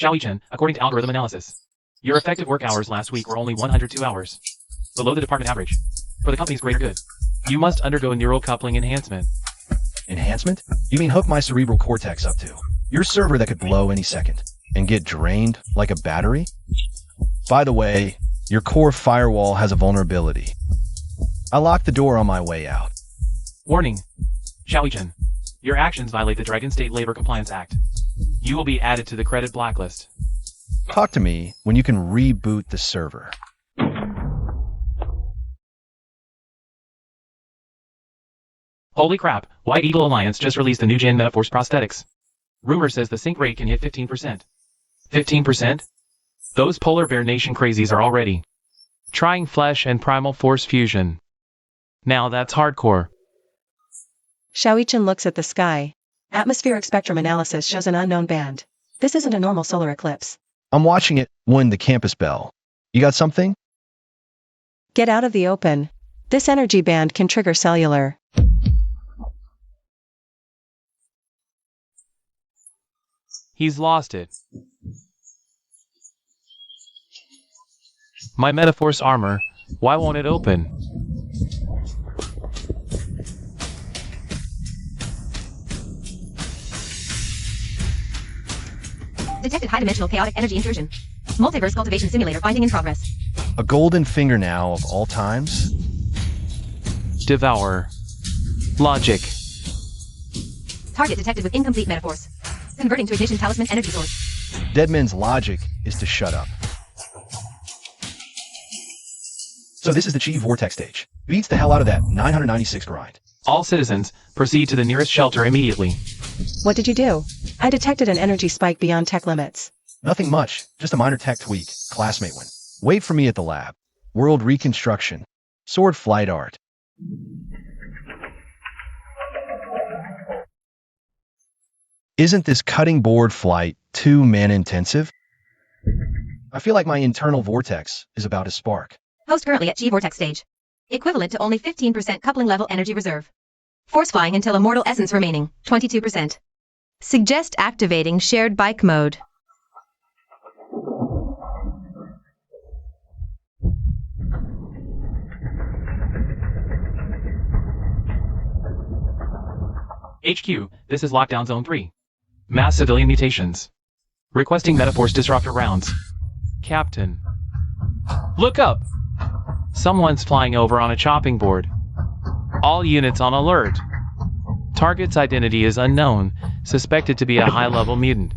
Xiaoyichen, according to algorithm analysis, your effective work hours last week were only 102 hours, below the department average. For the company's greater good, you must undergo neural coupling enhancement. Enhancement? You mean hook my cerebral cortex up to your server that could blow any second and get drained like a battery? By the way, your core firewall has a vulnerability. I locked the door on my way out. Warning. Xiaoyichen, your actions violate the Dragon State Labor Compliance Act. You will be added to the credit blacklist. Talk to me when you can reboot the server. Holy crap, White Eagle Alliance just released the new Gen Metaforce prosthetics. Rumor says the sync rate can hit 15%. 15%? Those Polar Bear Nation crazies are already trying Flesh and Primal Force fusion. Now that's hardcore. Xiaoyichen looks at the sky. Atmospheric spectrum analysis shows an unknown band. This isn't a normal solar eclipse. I'm watching it when the campus bell. You got something? Get out of the open. This energy band can trigger cellular. He's lost it. My Metaforce armor, why won't it open? Detected high-dimensional chaotic energy intrusion. Multiverse cultivation simulator finding in progress. A golden finger now of all times? Devour. Logic. Target detected with incomplete metaphors. Converting to ignition talisman energy source. Deadman's logic is to shut up. So this is the Chi Vortex stage. Beats the hell out of that 996 grind. All citizens, proceed to the nearest shelter immediately. What did you do? I detected an energy spike beyond tech limits. Nothing much, just a minor tech tweak. Classmate win. Wait for me at the lab. World reconstruction. Sword flight art. Isn't this cutting board flight too man-intensive? I feel like my internal vortex is about to spark. Host currently at Chi Vortex stage. Equivalent to only 15% coupling level energy reserve. Force flying until immortal essence remaining, 22%. Suggest activating shared bike mode. HQ, this is Lockdown Zone 3. Mass civilian mutations. Requesting Metaforce Disruptor rounds. Captain. Look up! Someone's flying over on a chopping board. All units on alert. Target's identity is unknown, suspected to be a high-level mutant.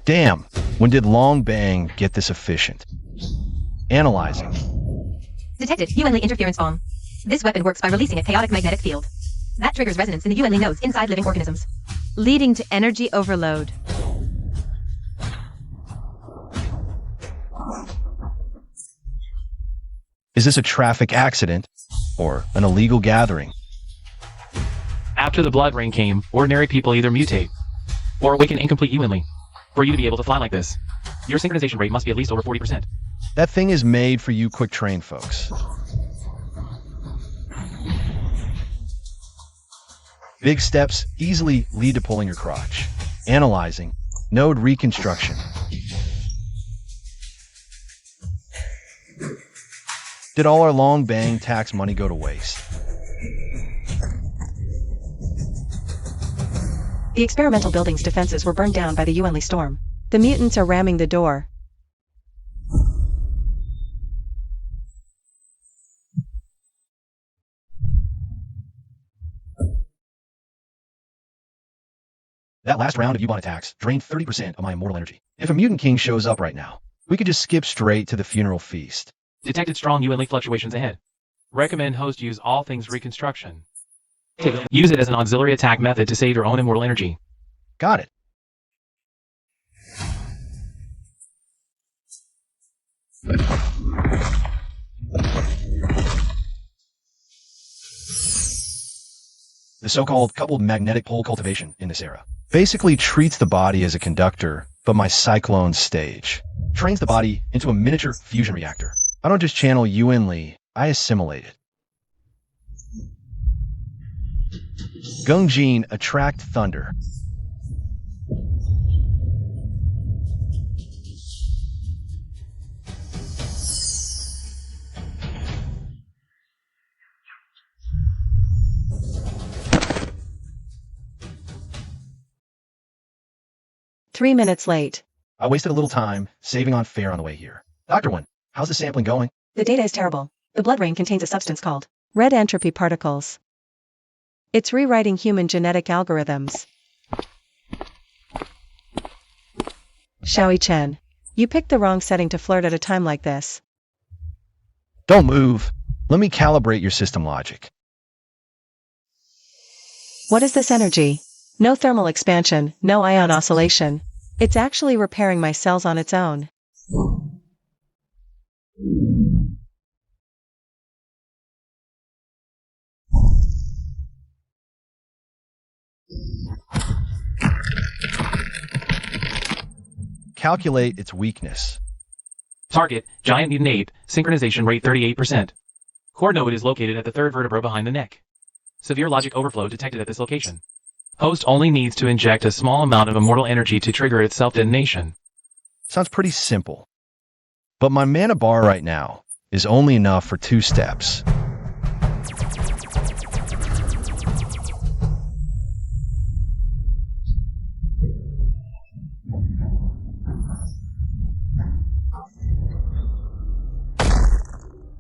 Damn, when did Long Bang get this efficient? Analyzing. Detected UNLE interference bomb. This weapon works by releasing a chaotic magnetic field. That triggers resonance in the UNLE nodes inside living organisms, leading to energy overload. Is this a traffic accident or an illegal gathering? After the blood rain came, ordinary people either mutate or awaken incomplete UNLE. For you to be able to fly like this, your synchronization rate must be at least over 40%. That thing is made for you quick train folks. Big steps easily lead to pulling your crotch. Analyzing. Node reconstruction. Did all our Long Bang tax money go to waste? The experimental building's defenses were burned down by the UNLE storm. The mutants are ramming the door. That last round of U-Bahn attacks drained 30% of my immortal energy. If a mutant king shows up right now, we could just skip straight to the funeral feast. Detected strong UNLE fluctuations ahead. Recommend host use all things reconstruction. Use it as an auxiliary attack method to save your own immortal energy. Got it. The so-called coupled magnetic pole cultivation in this era basically treats the body as a conductor, but my cyclone stage trains the body into a miniature fusion reactor. I don't just channel UNLE, I assimilate it. Gungjin attract thunder. 3 minutes late. I wasted a little time saving on fare on the way here. Dr. One, how's the sampling going? The data is terrible. The blood brain contains a substance called red entropy particles. It's rewriting human genetic algorithms. Xiaoyi Chen, you picked the wrong setting to flirt at a time like this. Don't move. Let me calibrate your system logic. What is this energy? No thermal expansion, no ion oscillation. It's actually repairing my cells on its own. Calculate its weakness. Target, giant mutant ape, synchronization rate 38%. Core node is located at the third vertebra behind the neck. Severe logic overflow detected at this location. Host only needs to inject a small amount of immortal energy to trigger its self-detonation. Sounds pretty simple. But my mana bar right now is only enough for 2 steps.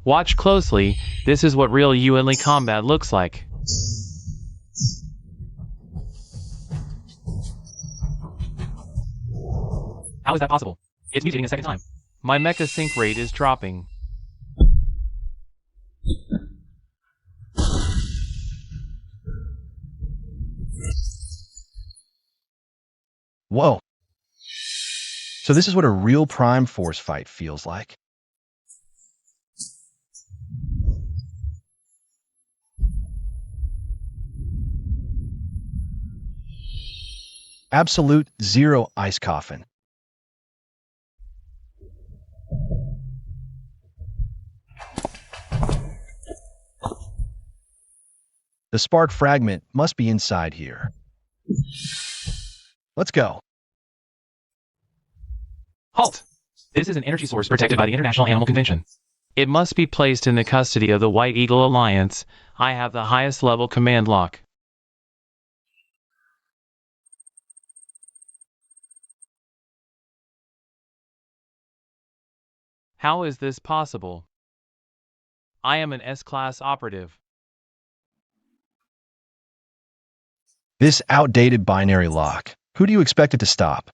Watch closely, this is what real Yuanli combat looks like. How is that possible? It's mutating a second time. My mecha sync rate is dropping. Whoa. So this is what a real Prime Force fight feels like. Absolute zero ice coffin. The spark fragment must be inside here. Let's go. Halt! This is an energy source protected by the International Animal Convention. It must be placed in the custody of the White Eagle Alliance. I have the highest level command lock. How is this possible? I am an S-class operative. This outdated binary lock. Who do you expect it to stop?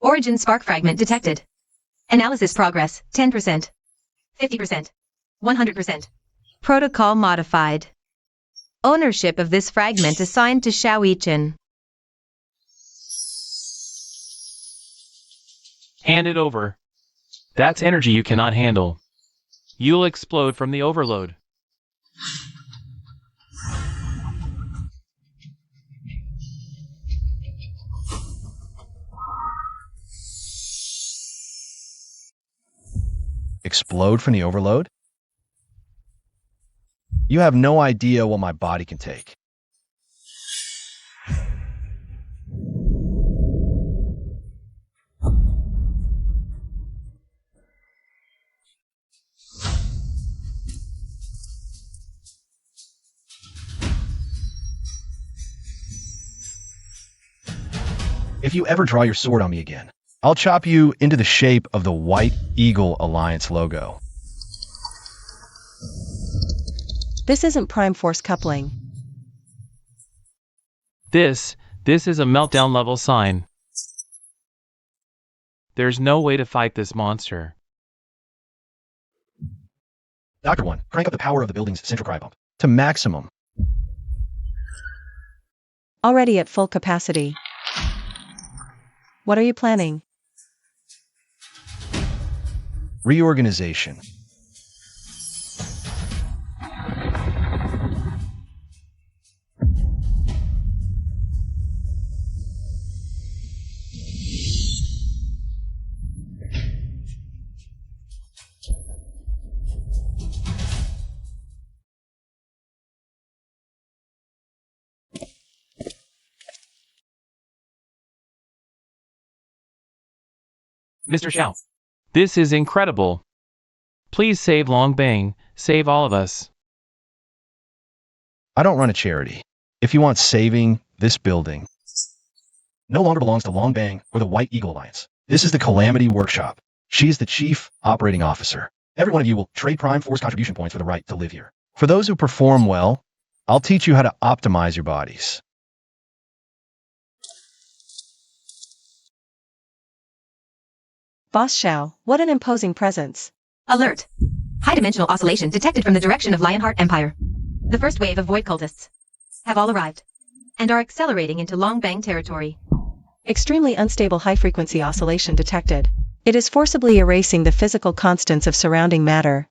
Origin spark fragment detected. Analysis progress, 10%. 50%. 100%. Protocol modified. Ownership of this fragment assigned to Xiaoyi Chen. Hand it over. That's energy you cannot handle. You'll explode from the overload. Explode from the overload? You have no idea what my body can take. If you ever draw your sword on me again, I'll chop you into the shape of the White Eagle Alliance logo. This isn't Prime Force coupling. This is a meltdown level sign. There's no way to fight this monster. Dr. One, crank up the power of the building's central cry pump to maximum. Already at full capacity. What are you planning? Reorganization. Mr. Xiao, this is incredible. Please save Long Bang, save all of us. I don't run a charity. If you want saving, this building no longer belongs to Longbang or the White Eagle Alliance. This is the Calamity Workshop. She is the Chief Operating Officer. Every one of you will trade Prime Force contribution points for the right to live here. For those who perform well, I'll teach you how to optimize your bodies. Boss Xiao, what an imposing presence. Alert! High dimensional oscillation detected from the direction of Lionheart Empire. The first wave of void cultists have all arrived and are accelerating into Longbang territory. Extremely unstable high-frequency oscillation detected. It is forcibly erasing the physical constants of surrounding matter.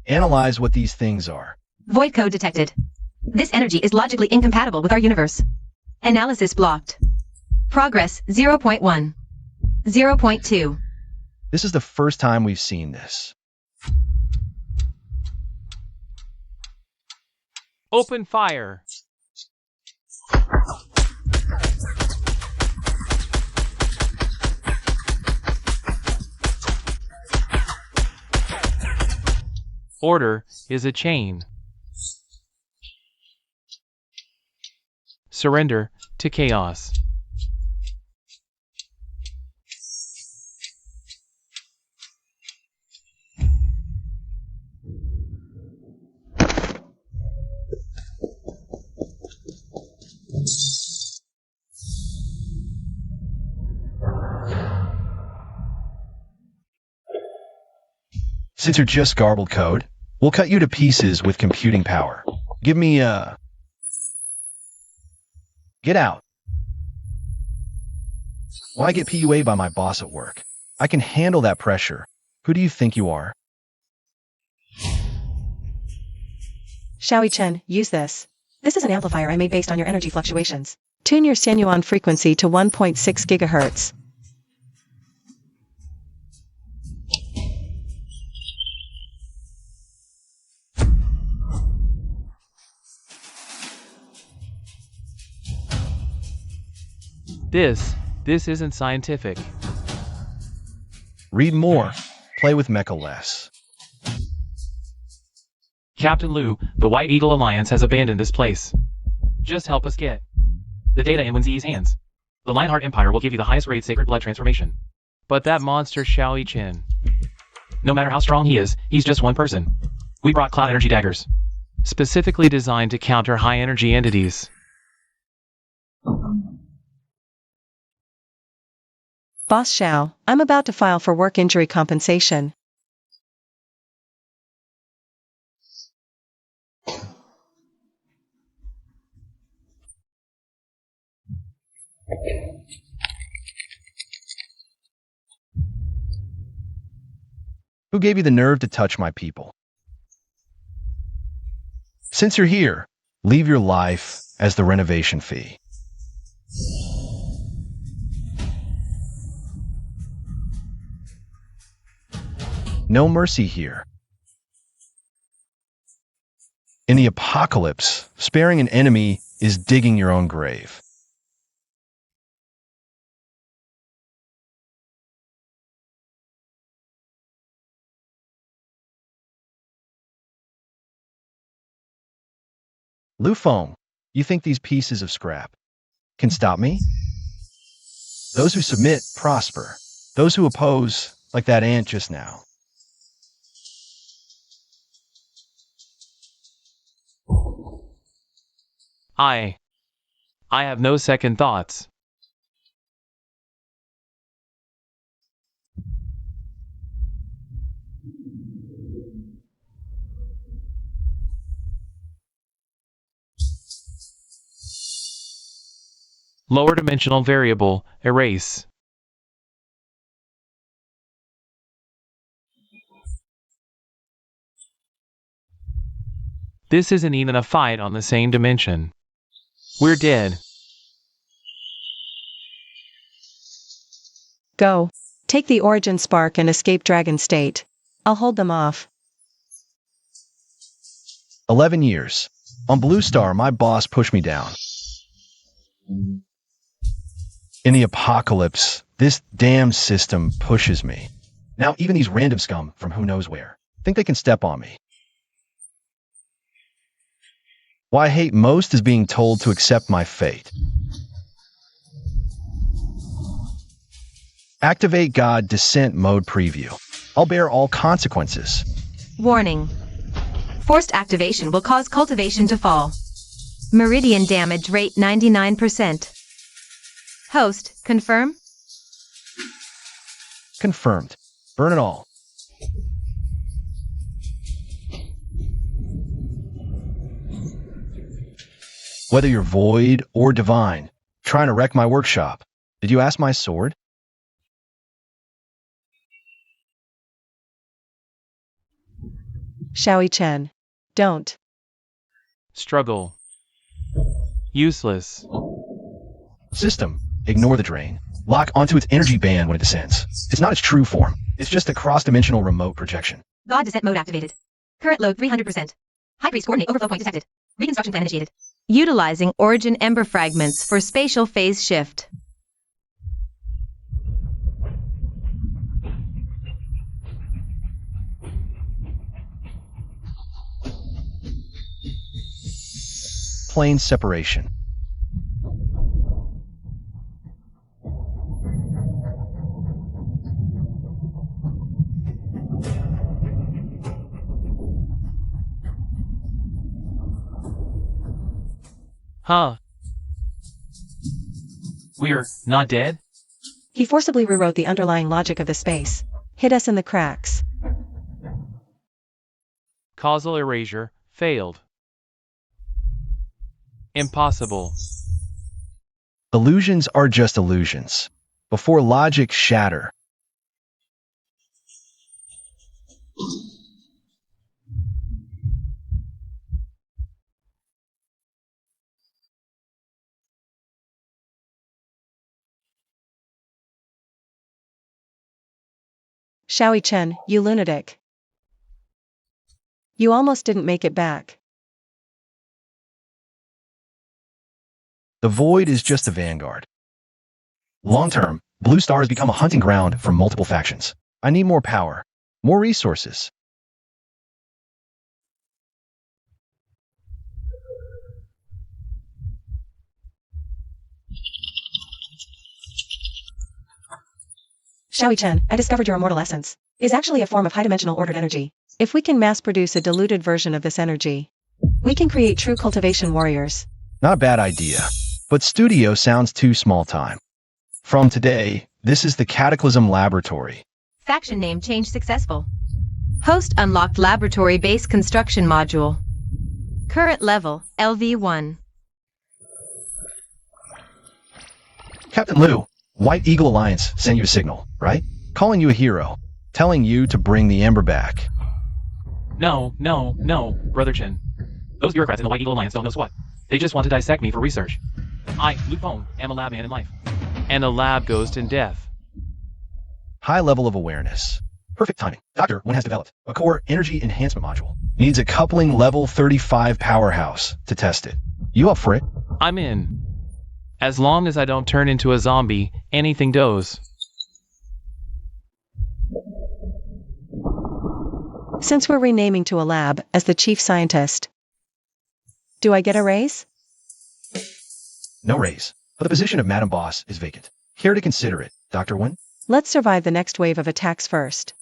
Analyze what these things are. Void code detected. This energy is logically incompatible with our universe. Analysis blocked. Progress 0.1. 0.2. This is the first time we've seen this. Open fire. Order is a chain. Surrender to chaos. Since you're just garbled code, we'll cut you to pieces with computing power. Give me a... Get out. Why get PUA by my boss at work? I can handle that pressure. Who do you think you are? Xiaoyi Chen, use this. This is an amplifier I made based on your energy fluctuations. Tune your Sinuan frequency to 1.6 gigahertz. This isn't scientific. Read more. Play with mecha less. Captain Liu, the White Eagle Alliance has abandoned this place. Just help us get the data in Wenzi's hands. The Lionheart Empire will give you the highest grade sacred blood transformation. But that monster Xiaoyi Chen, no matter how strong he is, he's just one person. We brought cloud energy daggers, specifically designed to counter high energy entities. Boss Xiao, I'm about to file for work injury compensation. Who gave you the nerve to touch my people? Since you're here, leave your life as the renovation fee. No mercy here. In the apocalypse, sparing an enemy is digging your own grave. Lu Feng, you think these pieces of scrap can stop me? Those who submit prosper. Those who oppose, like that ant just now. I have no second thoughts. Lower dimensional variable, erase. This isn't even a fight on the same dimension. We're dead. Go. Take the origin spark and escape dragon state. I'll hold them off. 11 years. On Blue Star, my boss pushed me down. In the apocalypse, this damn system pushes me. Now even these random scum from who knows where think they can step on me. What I hate most is being told to accept my fate. Activate God Descent Mode Preview. I'll bear all consequences. Warning. Forced activation will cause cultivation to fall. Meridian damage rate 99%. Host, confirm? Confirmed. Burn it all. Whether you're void or divine, trying to wreck my workshop. Did you ask my sword? Shaoi Chen. Don't. Struggle. Useless. System. Ignore the drain. Lock onto its energy band when it descends. It's not its true form. It's just a cross-dimensional remote projection. God descent mode activated. Current load 300%. High priest coordinate overflow point detected. Reconstruction plan initiated. Utilizing origin ember fragments for spatial phase shift. Plane separation. Huh. We're not dead? He forcibly rewrote the underlying logic of the space. Hit us in the cracks. Causal erasure failed. Impossible. Illusions are just illusions. Before logic shatter. Shaoi Chen, you lunatic. You almost didn't make it back. The void is just a vanguard. Long term, Blue Star has become a hunting ground for multiple factions. I need more power, more resources. Shaoi Chen, I discovered your immortal essence is actually a form of high-dimensional ordered energy. If we can mass-produce a diluted version of this energy, we can create true cultivation warriors. Not a bad idea, but studio sounds too small time. From today, this is the Cataclysm Laboratory. Faction name change successful. Host unlocked laboratory base construction module. Current level, LV1. Captain Liu, White Eagle Alliance sent you a signal, right? Calling you a hero, telling you to bring the Ember back. No, Brother Chen. Those bureaucrats in the White Eagle Alliance don't know squat. They just want to dissect me for research. I, Lu Peng, am a lab man in life. And a lab ghost in death. High level of awareness. Perfect timing. Dr. Wen has developed a core energy enhancement module. Needs a coupling level 35 powerhouse to test it. You up for it? I'm in. As long as I don't turn into a zombie, anything goes. Since we're renaming to a lab as the chief scientist, do I get a raise? No raise, but the position of Madam Boss is vacant. Care to consider it, Dr. Wen? Let's survive the next wave of attacks first.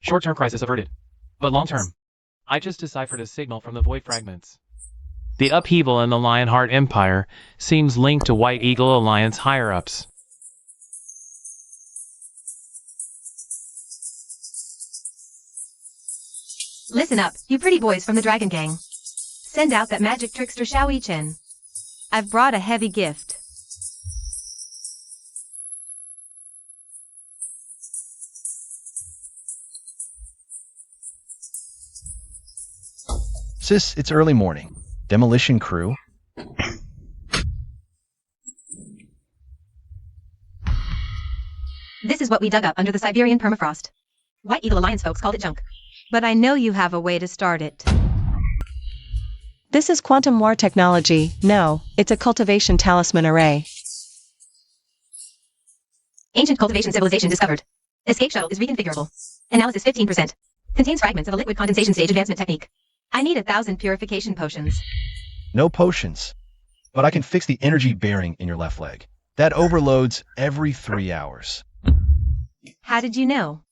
Short-term crisis averted. But long-term, I just deciphered a signal from the void fragments. The upheaval in the Lionheart Empire seems linked to White Eagle Alliance higher-ups. Listen up, you pretty boys from the Dragon Gang. Send out that magic trickster Shaoi Chen. I've brought a heavy gift. Sis, it's early morning. Demolition crew. This is what we dug up under the Siberian permafrost. White Eagle Alliance folks called it junk. But I know you have a way to start it. This is quantum war technology. No, it's a cultivation talisman array. Ancient cultivation civilization discovered. Escape shuttle is reconfigurable. Analysis 15%. Contains fragments of a liquid condensation stage advancement technique. I need 1,000 purification potions. No potions. But I can fix the energy bearing in your left leg. That overloads every 3 hours. How did you know?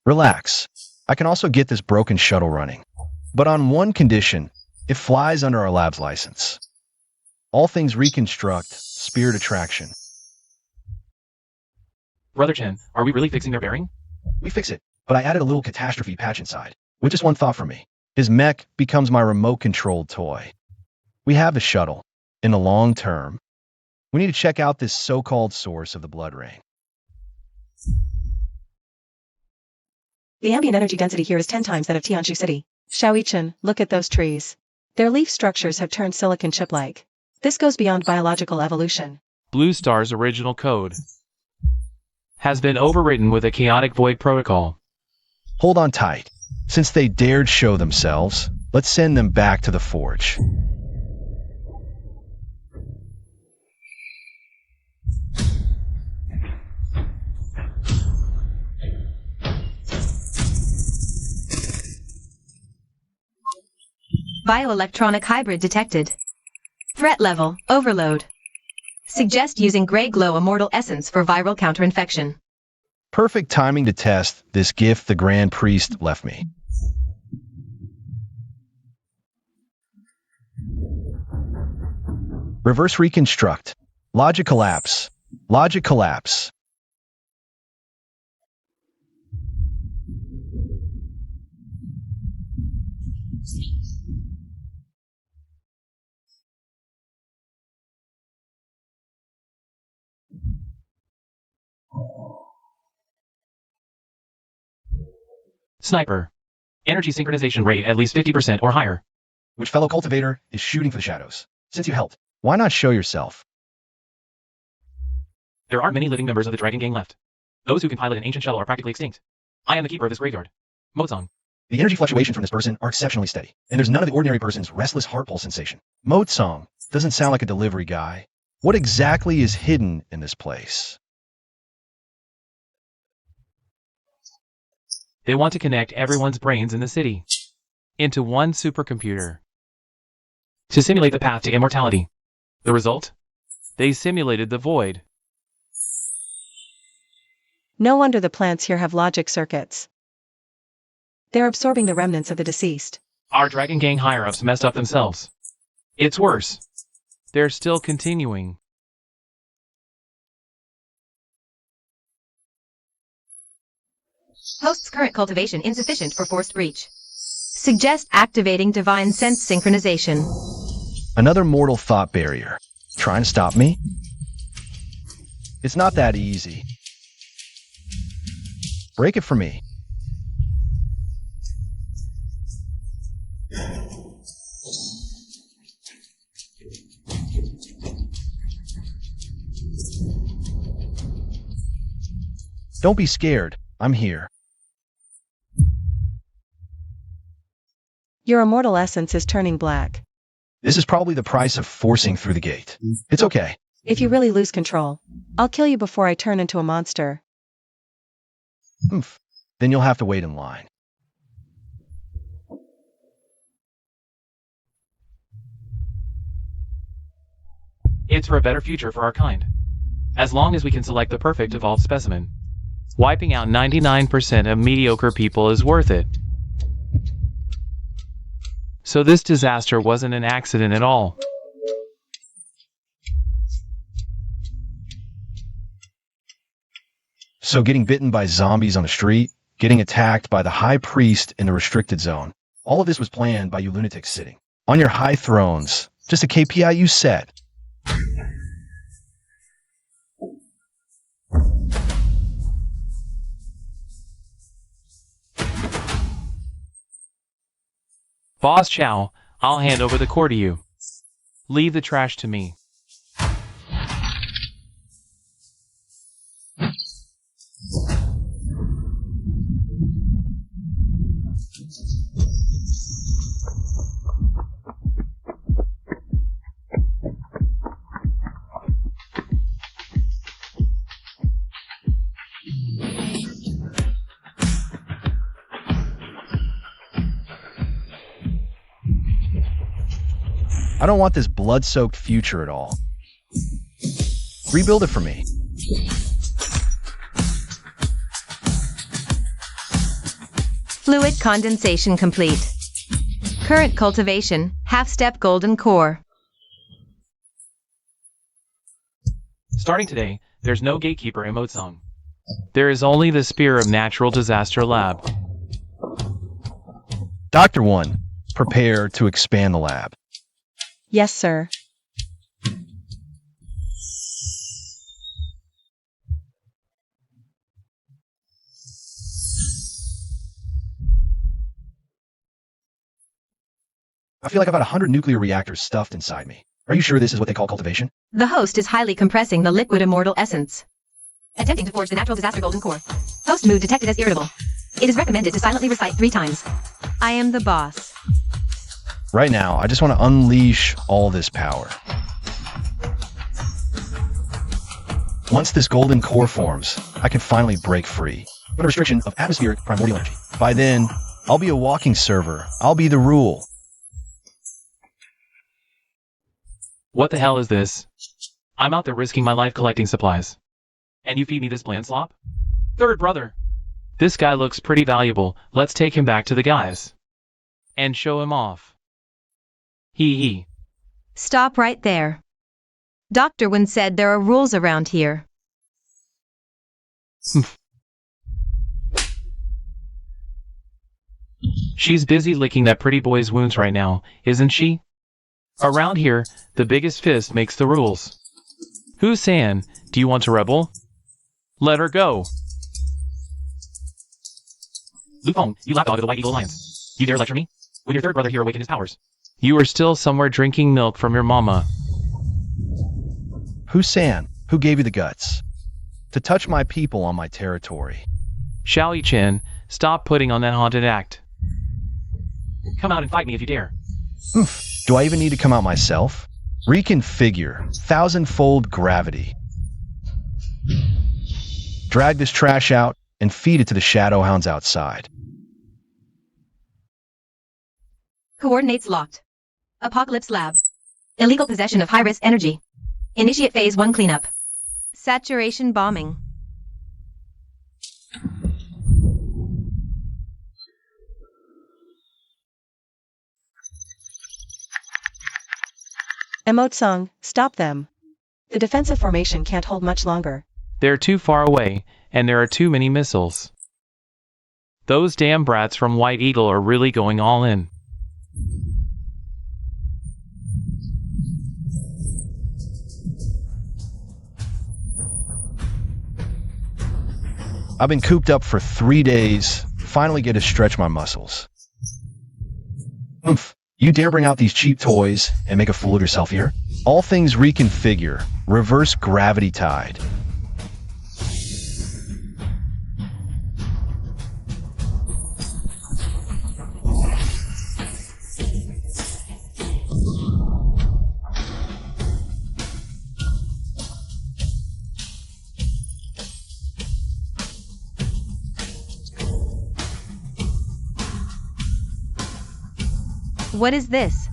Relax. I can also get this broken shuttle running. But on one condition, it flies under our lab's license. All things reconstruct, spirit attraction. Brother Chen, are we really fixing their bearing? We fix it, but I added a little catastrophe patch inside, with just one thought for me. His mech becomes my remote-controlled toy. We have the shuttle. In the long term, we need to check out this so-called source of the blood rain. The ambient energy density here is 10 times that of Tianshu City. Xiaoichen, look at those trees. Their leaf structures have turned silicon chip-like. This goes beyond biological evolution. Blue Star's original code has been overwritten with a chaotic void protocol. Hold on tight. Since they dared show themselves, let's send them back to the forge. Bioelectronic hybrid detected. Threat level, overload. Suggest using Grey Glow Immortal Essence for viral counterinfection. Perfect timing to test this gift the Grand Priest left me. Reverse reconstruct. Logic collapse. Logic collapse. Sniper. Energy synchronization rate at least 50% or higher. Which fellow cultivator is shooting for the shadows? Since you helped, why not show yourself? There aren't many living members of the Dragon Gang left. Those who can pilot an ancient shuttle are practically extinct. I am the keeper of this graveyard. Mozong. The energy fluctuations from this person are exceptionally steady, and there's none of the ordinary person's restless heart pulse sensation. Mozong doesn't sound like a delivery guy. What exactly is hidden in this place? They want to connect everyone's brains in the city into one supercomputer to simulate the path to immortality. The result? They simulated the void. No wonder the plants here have logic circuits. They're absorbing the remnants of the deceased. Our Dragon Gang higher-ups messed up themselves. It's worse. They're still continuing. Host's current cultivation insufficient for forced breach. Suggest activating divine sense synchronization. Another mortal thought barrier. Trying to stop me? It's not that easy. Break it for me. Don't be scared. I'm here. Your immortal essence is turning black. This is probably the price of forcing through the gate. It's okay. If you really lose control, I'll kill you before I turn into a monster. Oof. Then you'll have to wait in line. It's for a better future for our kind. As long as we can select the perfect evolved specimen. Wiping out 99% of mediocre people is worth it. So this disaster wasn't an accident at all. So getting bitten by zombies on the street, getting attacked by the high priest in the restricted zone, all of this was planned by you lunatics sitting on your high thrones. Just a KPI you set. Boss Chow, I'll hand over the core to you. Leave the trash to me. I don't want this blood-soaked future at all. Rebuild it for me. Fluid condensation complete. Current cultivation, half-step golden core. Starting today, there's no gatekeeper in Motsung. There is only the Spear of Natural Disaster Lab. Dr. 1, prepare to expand the lab. Yes, sir. I feel like I've got 100 nuclear reactors stuffed inside me. Are you sure this is what they call cultivation? The host is highly compressing the liquid immortal essence. Attempting to forge the natural disaster golden core. Host mood detected as irritable. It is recommended to silently recite 3 times. I am the boss. Right now, I just want to unleash all this power. Once this golden core forms, I can finally break free from the restriction of atmospheric primordial energy. By then, I'll be a walking server. I'll be the rule. What the hell is this? I'm out there risking my life collecting supplies. And you feed me this bland slop? Third brother. This guy looks pretty valuable. Let's take him back to the guys. And show him off. Hee. Stop right there. Dr. Wynn said there are rules around here. She's busy licking that pretty boy's wounds right now, isn't she? Around here, the biggest fist makes the rules. Who's saying, do you want to rebel? Let her go. Lupong, you lapdog of the White Eagle Alliance. You dare lecture me? When your third brother here awakened his powers. You are still somewhere drinking milk from your mama. Who's San? Who gave you the guts to touch my people on my territory? Xiao Chen, stop putting on that haunted act. Come out and fight me if you dare. Do I even need to come out myself? Reconfigure. 1,000-fold gravity. Drag this trash out and feed it to the shadow hounds outside. Coordinates locked. Apocalypse Lab. Illegal possession of high-risk energy. Initiate Phase 1 cleanup. Saturation bombing. Emotsung, stop them. The defensive formation can't hold much longer. They're too far away, and there are too many missiles. Those damn brats from White Eagle are really going all in. I've been cooped up for 3 days. Finally get to stretch my muscles. You dare bring out these cheap toys and make a fool of yourself here? All things reconfigure. Reverse gravity tide. What is this?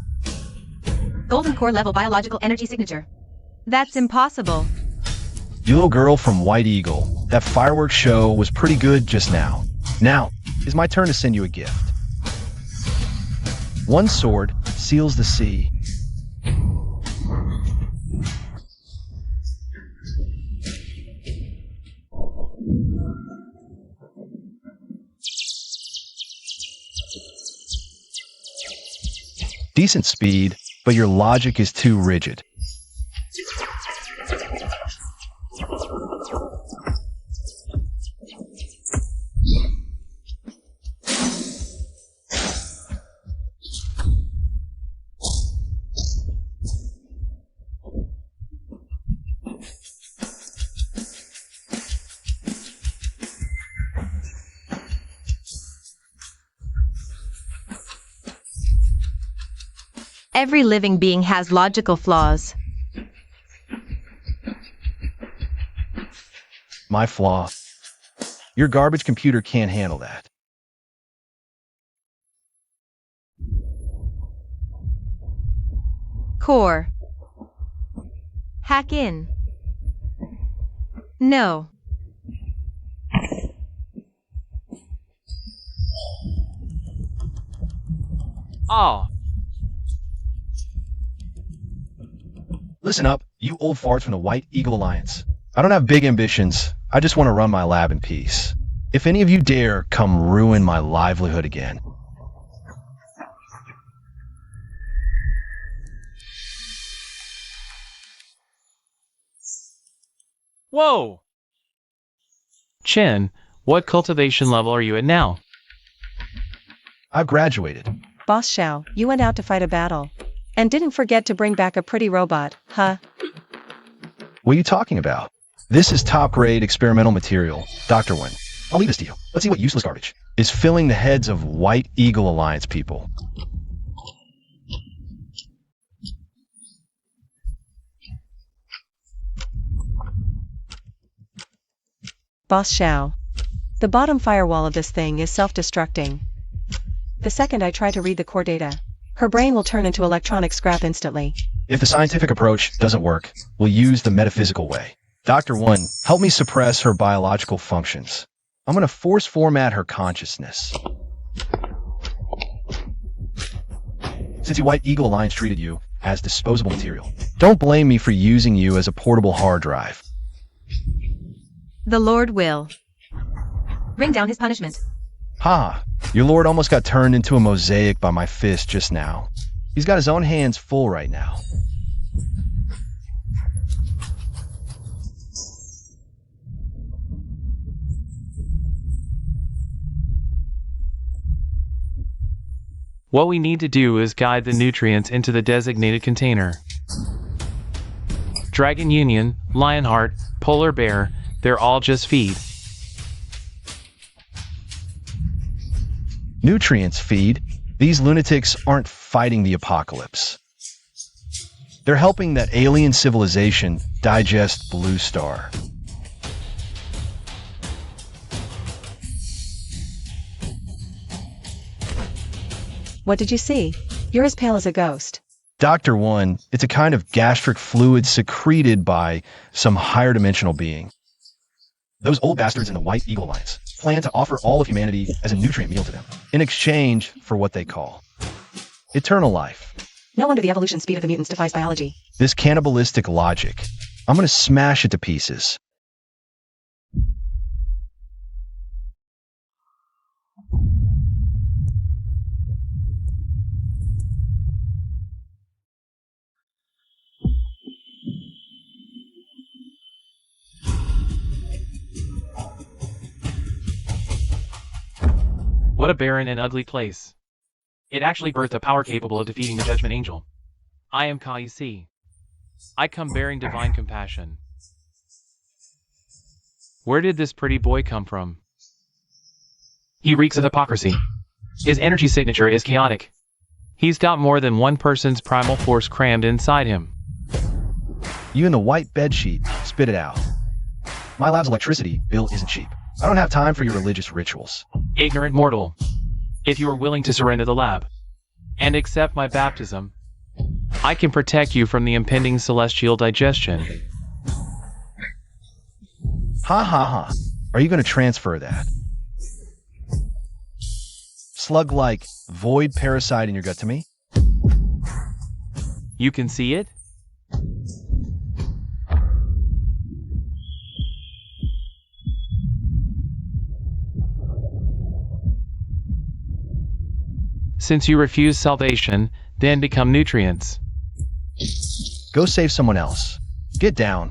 Golden core level biological energy signature. That's impossible. You little girl from White Eagle, that fireworks show was pretty good just now. Now, it's my turn to send you a gift. One sword seals the sea. Decent speed, but your logic is too rigid. Every living being has logical flaws. My flaw. Your garbage computer can't handle that. Core. Hack in. No. Oh, Listen up, you old farts from the White Eagle Alliance. I don't have big ambitions. I just want to run my lab in peace. If any of you dare come ruin my livelihood again. whoa! Chin, what cultivation level are you at now? I've graduated. Boss Xiao, you went out to fight a battle. And didn't forget to bring back a pretty robot, huh? What are you talking about? This is top-grade experimental material, Dr. Wen. I'll leave this to you. Let's see what useless garbage is filling the heads of White Eagle Alliance people. Boss Xiao. The bottom firewall of this thing is self-destructing. The second I try to read the core data, her brain will turn into electronic scrap instantly. If the scientific approach doesn't work, we'll use the metaphysical way. Dr. Wen, help me suppress her biological functions. I'm going to force format her consciousness. Since the White Eagle Alliance treated you as disposable material, don't blame me for using you as a portable hard drive. The Lord will. Bring down his punishment. Ha! Your lord almost got turned into a mosaic by my fist just now. He's got his own hands full right now. What we need to do is guide the nutrients into the designated container. Dragon Union, Lionheart, Polar Bear, they're all just feed. Nutrients feed. These lunatics aren't fighting the apocalypse. They're helping that alien civilization digest Blue Star. What did you see? You're as pale as a ghost. Dr. One, it's a kind of gastric fluid secreted by some higher dimensional being. Those old bastards in the White Eagle Alliance plan to offer all of humanity as a nutrient meal to them, in exchange for what they call eternal life. No wonder the evolution speed of the mutants defies biology. This cannibalistic logic, I'm going to smash it to pieces. What a barren and ugly place. It actually birthed a power capable of defeating the Judgment Angel. I am Kai Si. I come bearing divine compassion. Where did this pretty boy come from? He reeks of hypocrisy. His energy signature is chaotic. He's got more than one person's primal force crammed inside him. You in the white bedsheet, spit it out. My lab's electricity bill isn't cheap. I don't have time for your religious rituals. Ignorant mortal. If you are willing to surrender the lab and accept my baptism, I can protect you from the impending celestial digestion. Ha ha ha. Are you going to transfer that? Slug-like void parasite in your gut to me? You can see it? Since you refuse salvation, then become nutrients. Go save someone else. Get down.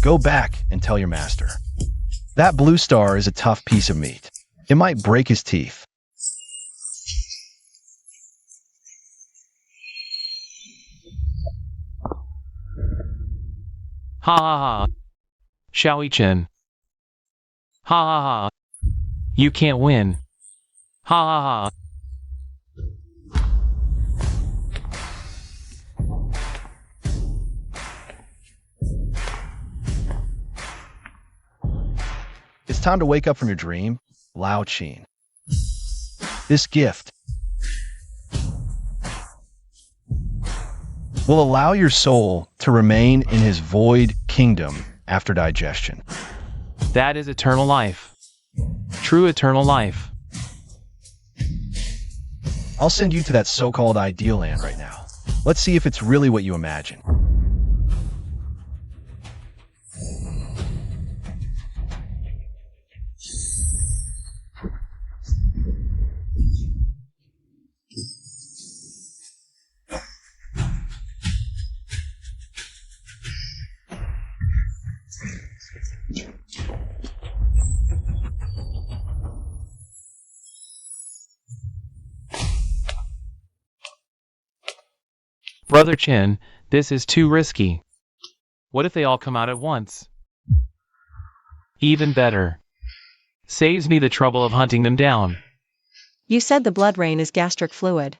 Go back and tell your master. That blue star is a tough piece of meat. It might break his teeth. Ha ha ha. Xiao Chen. Ha ha ha. You can't win. Ha ha ha. It's time to wake up from your dream, Lao Qin. This gift will allow your soul to remain in his void kingdom after digestion. That is eternal life. True eternal life. I'll send you to that so-called ideal land right now. Let's see if it's really what you imagine. Brother Chin, this is too risky. What if they all come out at once? Even better. Saves me the trouble of hunting them down. You said the blood rain is gastric fluid.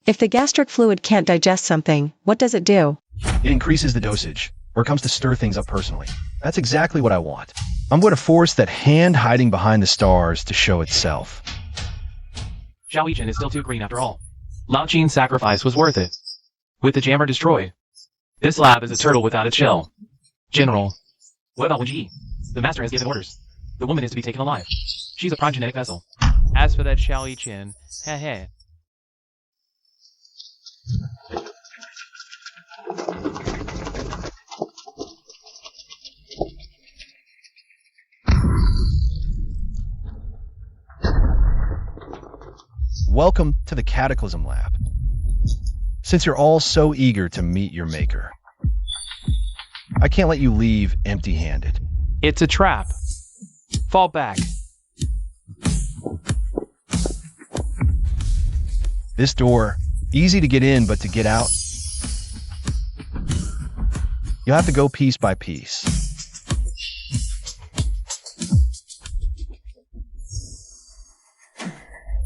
If the gastric fluid can't digest something, what does it do? It increases the dosage, or it comes to stir things up personally. That's exactly what I want. I'm going to force that hand hiding behind the stars to show itself. Xiao Yichen is still too green after all. Lao Qin's sacrifice was worth it. With the jammer destroyed, this lab is a turtle without its shell. General, what about Wen Ji? The master has given orders. The woman is to be taken alive. She's a prime genetic vessel. As for that Xiao Yichen, heh. Welcome to the Cataclysm Lab. Since you're all so eager to meet your maker, I can't let you leave empty-handed. It's a trap. Fall back. This door, easy to get in, but to get out, you'll have to go piece by piece.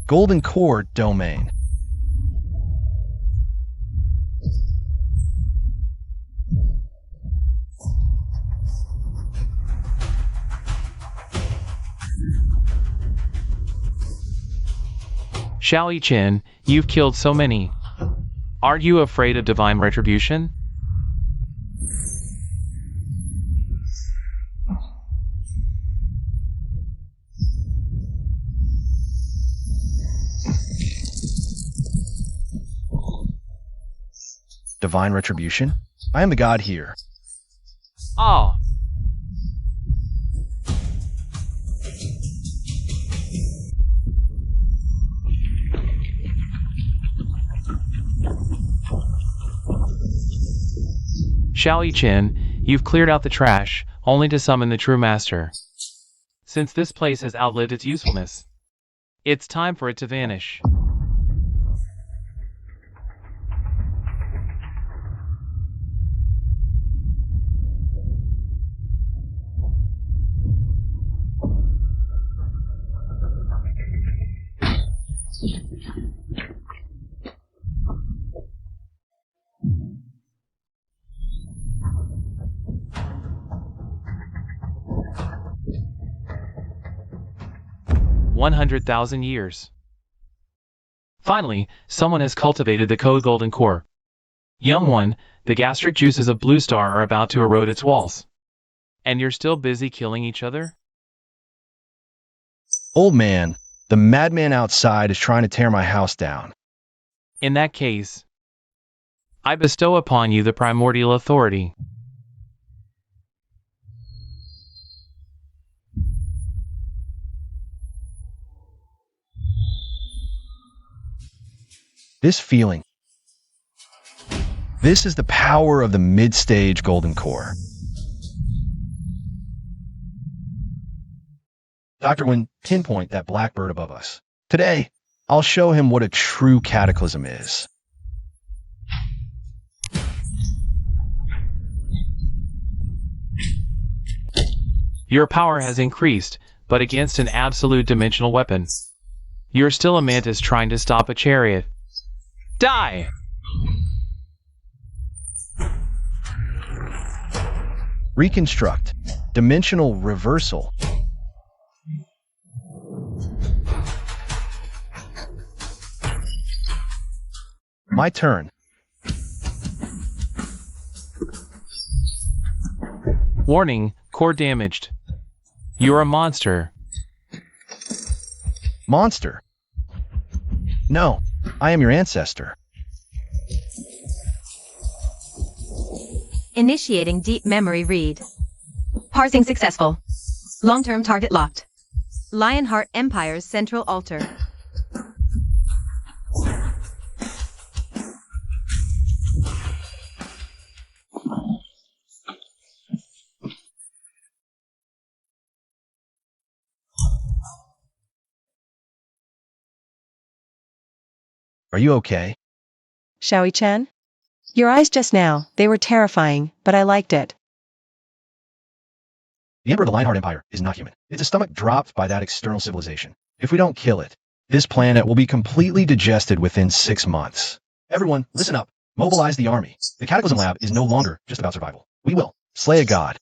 Golden Core Domain. Xiao Yichen, you've killed so many. Aren't you afraid of divine retribution? Divine retribution? I am the god here. Ah. Xiao Yichen, you've cleared out the trash, only to summon the true master. Since this place has outlived its usefulness, it's time for it to vanish. $100,000 years. Finally, someone has cultivated the code golden core. Young one, the gastric juices of Blue Star are about to erode its walls. And you're still busy killing each other? Old man, the madman outside is trying to tear my house down. In that case, I bestow upon you the primordial authority. This feeling. This is the power of the mid-stage golden core. Dr. Wen, pinpoint that black bird above us. Today, I'll show him what a true cataclysm is. Your power has increased, but against an absolute dimensional weapon. You're still a mantis trying to stop a chariot. Die! Reconstruct. Dimensional reversal. My turn. Warning, core damaged. You're a monster. Monster. No, I am your ancestor. Initiating deep memory read. Parsing successful. Long-term target locked. Lionheart Empire's central altar. Are you okay? Xiaoyi-Chen? Your eyes just now, they were terrifying, but I liked it. The Emperor of the Lionheart Empire is not human. It's a stomach dropped by that external civilization. If we don't kill it, this planet will be completely digested within 6 months. Everyone, listen up. Mobilize the army. The Cataclysm Lab is no longer just about survival. We will slay a god.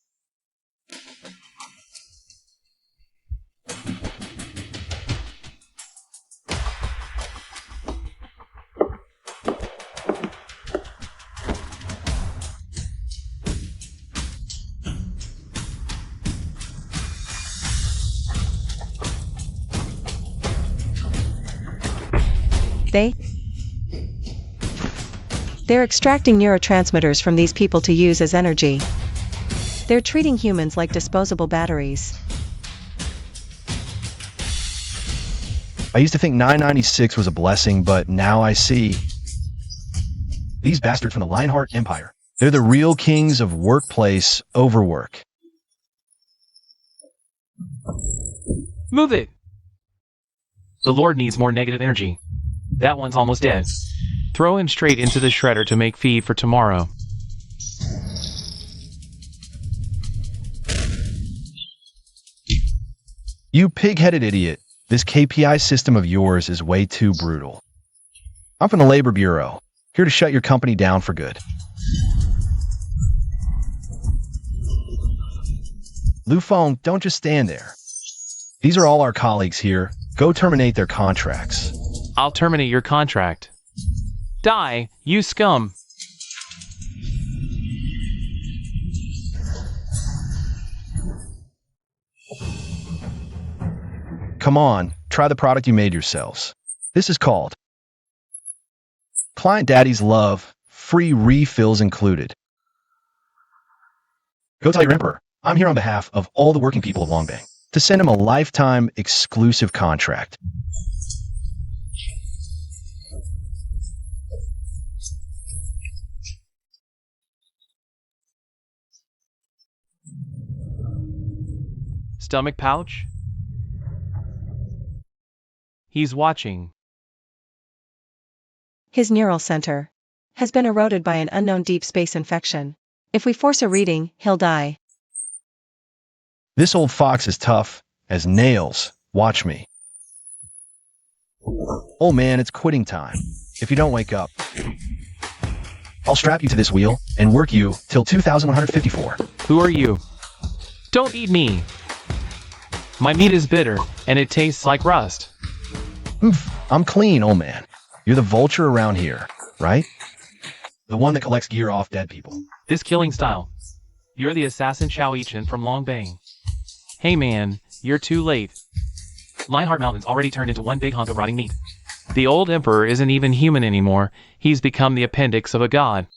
They're extracting neurotransmitters from these people to use as energy. They're treating humans like disposable batteries. I used to think 996 was a blessing, but now I see. These bastards from the Lionheart Empire. They're the real kings of workplace overwork. Move it! The Lord needs more negative energy. That one's almost dead. Throw him straight into the shredder to make feed for tomorrow. You pig-headed idiot. This KPI system of yours is way too brutal. I'm from the Labor Bureau, here to shut your company down for good. Lu Feng, don't just stand there. These are all our colleagues here. Go terminate their contracts. I'll terminate your contract. Die, you scum! Come on, try the product you made yourselves. This is called Client Daddy's Love, free refills included. Go tell your emperor, I'm here on behalf of all the working people of Longbang, to send him a lifetime exclusive contract. Stomach pouch? He's watching. His neural center has been eroded by an unknown deep space infection. If we force a reading, he'll die. This old fox is tough as nails. Watch me. Oh man, it's quitting time. If you don't wake up, I'll strap you to this wheel and work you till 2154. Who are you? Don't eat me! My meat is bitter, and it tastes like rust. Oof, I'm clean, old man. You're the vulture around here, right? The one that collects gear off dead people. This killing style. You're the assassin Xiaoyi-Chen from Longbang. Hey man, you're too late. Lionheart Mountain's already turned into one big hunk of rotting meat. The old emperor isn't even human anymore. He's become the appendix of a god.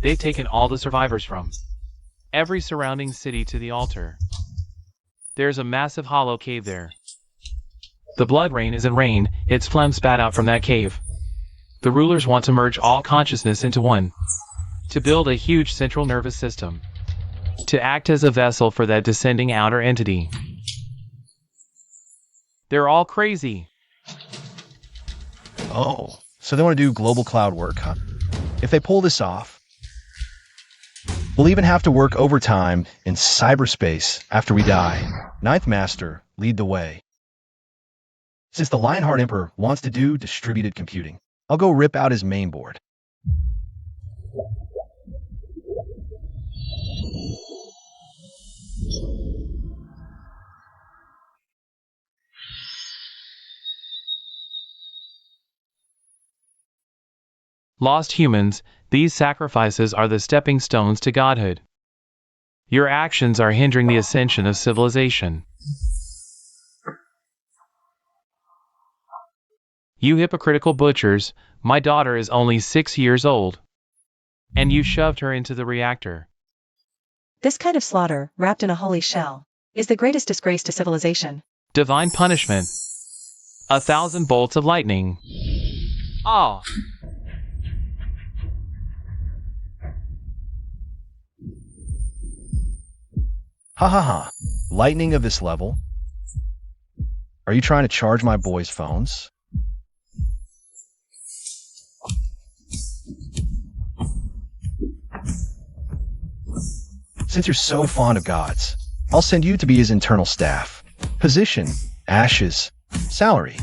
They've taken all the survivors from every surrounding city to the altar. There's a massive hollow cave there. The blood rain isn't rain, it's phlegm spat out from that cave. The rulers want to merge all consciousness into one, to build a huge central nervous system, to act as a vessel for that descending outer entity. They're all crazy. Oh, so they want to do global cloud work, huh? If they pull this off, we'll even have to work overtime in cyberspace after we die. Ninth Master, lead the way. Since the Lionheart Emperor wants to do distributed computing, I'll go rip out his main board. Lost humans, these sacrifices are the stepping stones to godhood. Your actions are hindering the ascension of civilization. You hypocritical butchers, my daughter is only 6 years old. And you shoved her into the reactor. This kind of slaughter, wrapped in a holy shell, is the greatest disgrace to civilization. Divine punishment. 1,000 bolts of lightning. Ah! Ha ha ha. Lightning of this level? Are you trying to charge my boy's phones? Since you're so fond of gods, I'll send you to be his internal staff. Position, ashes, salary.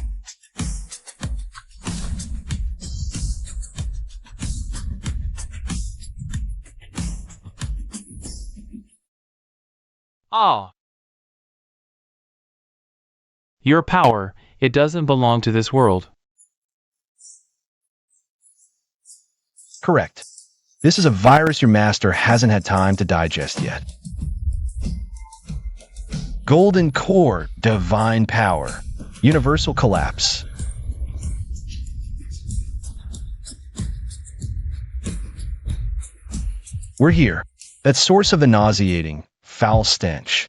Ah! Your power, it doesn't belong to this world. Correct. This is a virus your master hasn't had time to digest yet. Golden core, divine power, universal collapse. We're here. That source of the nauseating, foul stench.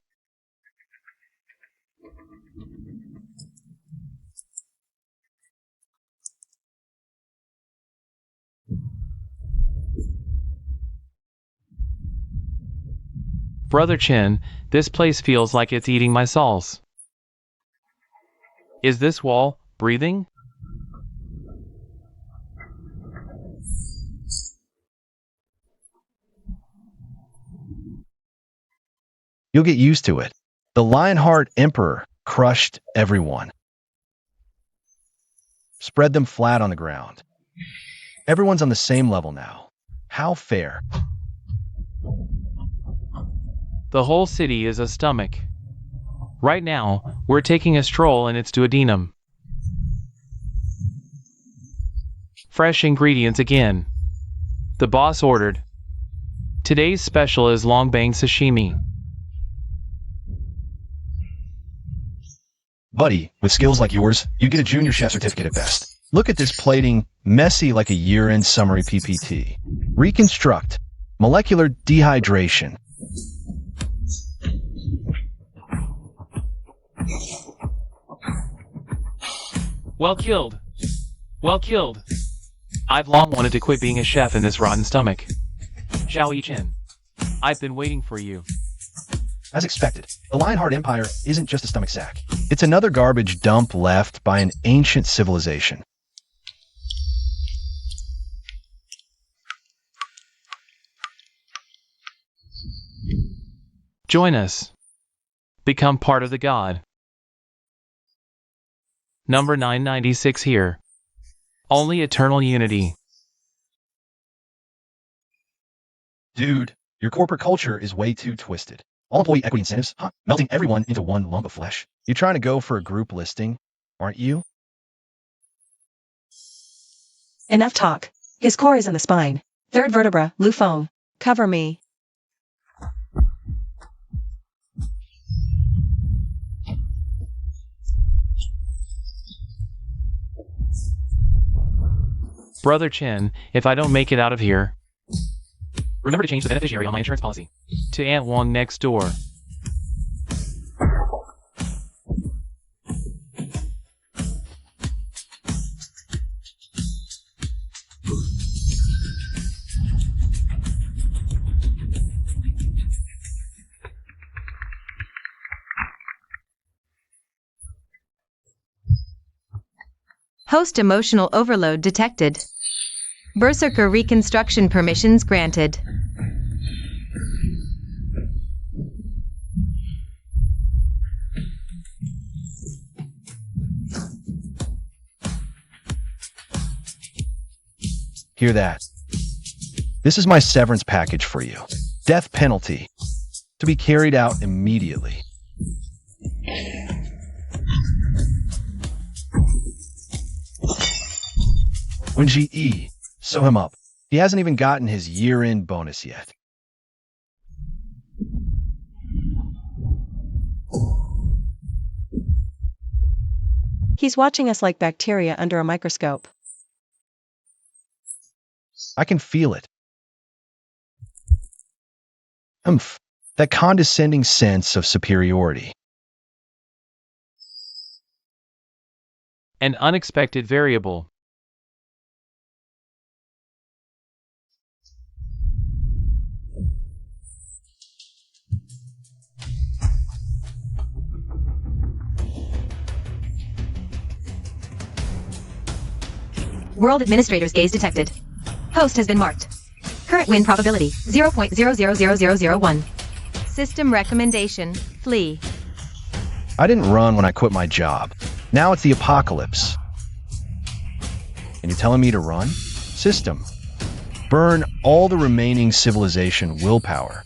Brother Chin, this place feels like it's eating my souls. Is this wall breathing? You'll get used to it. The Lionheart Emperor crushed everyone. Spread them flat on the ground. Everyone's on the same level now. How fair. The whole city is a stomach. Right now, we're taking a stroll in its duodenum. Fresh ingredients again. The boss ordered. Today's special is long bang sashimi. Buddy, with skills like yours, you get a junior chef certificate at best. Look at this plating, messy like a year-end summary PPT. Reconstruct. Molecular dehydration. Well killed. Well killed. I've long wanted to quit being a chef in this rotten stomach. Xiao Chen, I've been waiting for you. As expected, the Lionheart Empire isn't just a stomach sack. It's another garbage dump left by an ancient civilization. Join us. Become part of the god. Number 996 here. Only eternal unity. Dude, your corporate culture is way too twisted. All employee equity incentives, huh? Melting everyone into one lump of flesh. You're trying to go for a group listing, aren't you? Enough talk. His core is in the spine. Third vertebra, Lu Feng. Cover me. Brother Chen, if I don't make it out of here, remember to change the beneficiary on my insurance policy to Aunt Wong next door. Host emotional overload detected. Berserker reconstruction permissions granted. Hear that? This is my severance package for you. Death penalty. To be carried out immediately. When GE, Sew him up. He hasn't even gotten his year-end bonus yet. He's watching us like bacteria under a microscope. I can feel it. That condescending sense of superiority. An unexpected variable. World Administrator's gaze detected. Host has been marked. Current win probability 0.000001. System recommendation: flee. I didn't run when I quit my job. Now it's the apocalypse. And you're telling me to run? System. Burn all the remaining civilization willpower.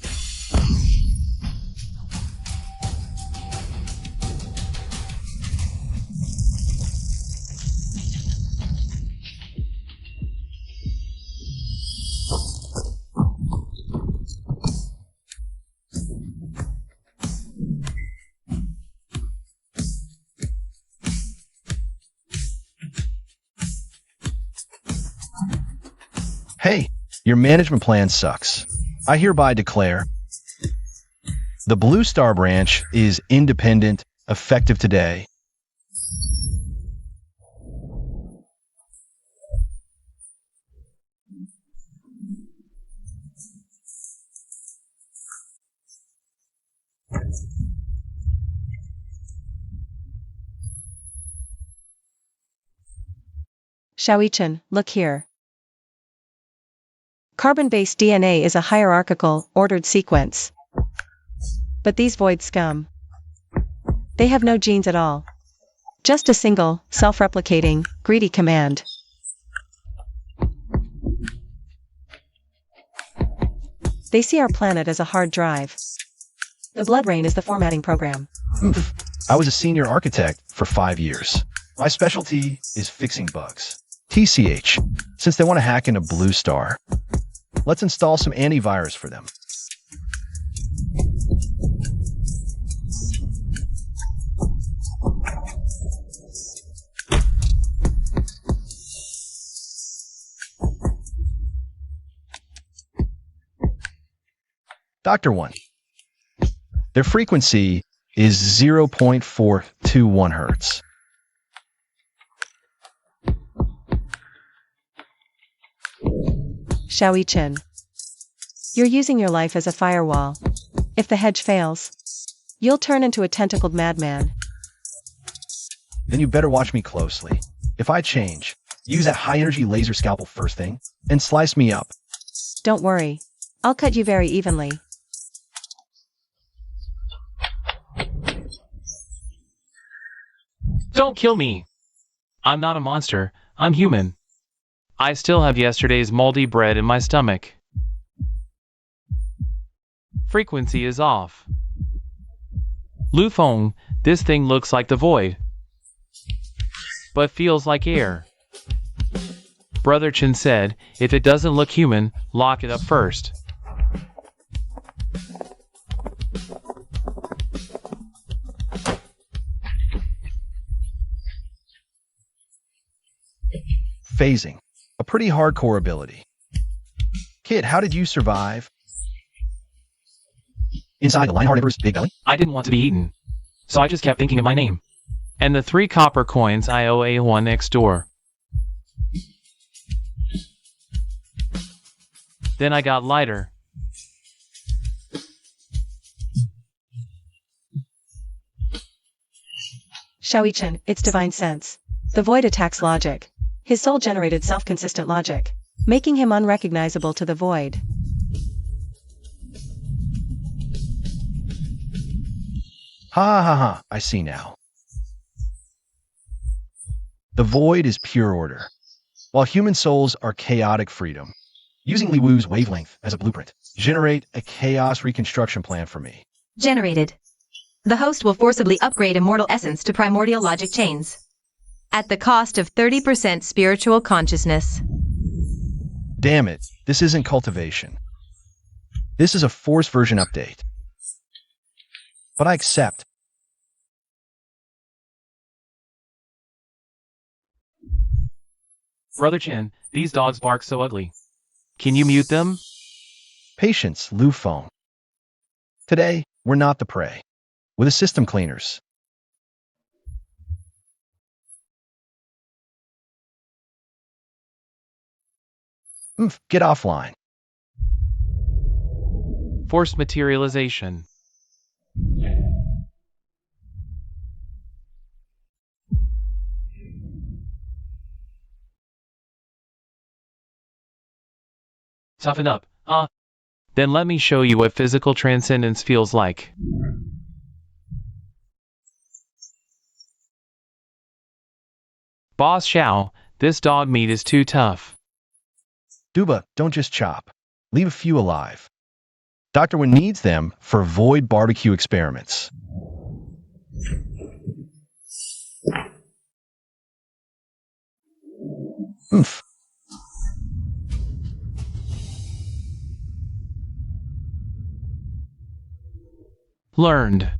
Hey, your management plan sucks. I hereby declare the Blue Star branch is independent, effective today. Xiaoichan, look here. Carbon-based DNA is a hierarchical, ordered sequence. But these void scum, they have no genes at all. Just a single, self-replicating, greedy command. They see our planet as a hard drive. The blood rain is the formatting program. I was a senior architect for 5 years. My specialty is fixing bugs. TCH, since they want to hack into Blue Star, let's install some antivirus for them. Dr. 1. Their frequency is 0.421 Hertz. Xiaoichan, you're using your life as a firewall. If the hedge fails, you'll turn into a tentacled madman. Then you better watch me closely. If I change, use that high-energy laser scalpel first thing, and slice me up. Don't worry, I'll cut you very evenly. Don't kill me! I'm not a monster, I'm human. I still have yesterday's moldy bread in my stomach. Frequency is off. Lu Feng, this thing looks like the void, but feels like air. Brother Chen said, if it doesn't look human, lock it up first. Phasing. A pretty hardcore ability. Kid, how did you survive? Inside the Lionheart Emperor's big belly? I didn't want to be eaten, so I just kept thinking of my name. And the 3 copper coins I owe A1 next door. Then I got lighter. Xiaoichan, it's divine sense. The void attacks logic. His soul generated self-consistent logic, making him unrecognizable to the void. Ha ha ha, I see now. The void is pure order, while human souls are chaotic freedom. Using Li Wu's wavelength as a blueprint, generate a chaos reconstruction plan for me. Generated. The host will forcibly upgrade immortal essence to primordial logic chains, at the cost of 30% spiritual consciousness. Damn it, this isn't cultivation. This is a forced version update. But I accept. Brother Chin, these dogs bark so ugly. Can you mute them? Patience, Lu Feng. Today, we're not the prey. We're the system cleaners. Get offline. Forced materialization. Toughen up, huh? Then let me show you what physical transcendence feels like. Boss Xiao, this dog meat is too tough. Duba, don't just chop. Leave a few alive. Dr. Wen needs them for void barbecue experiments. Oomph. Learned.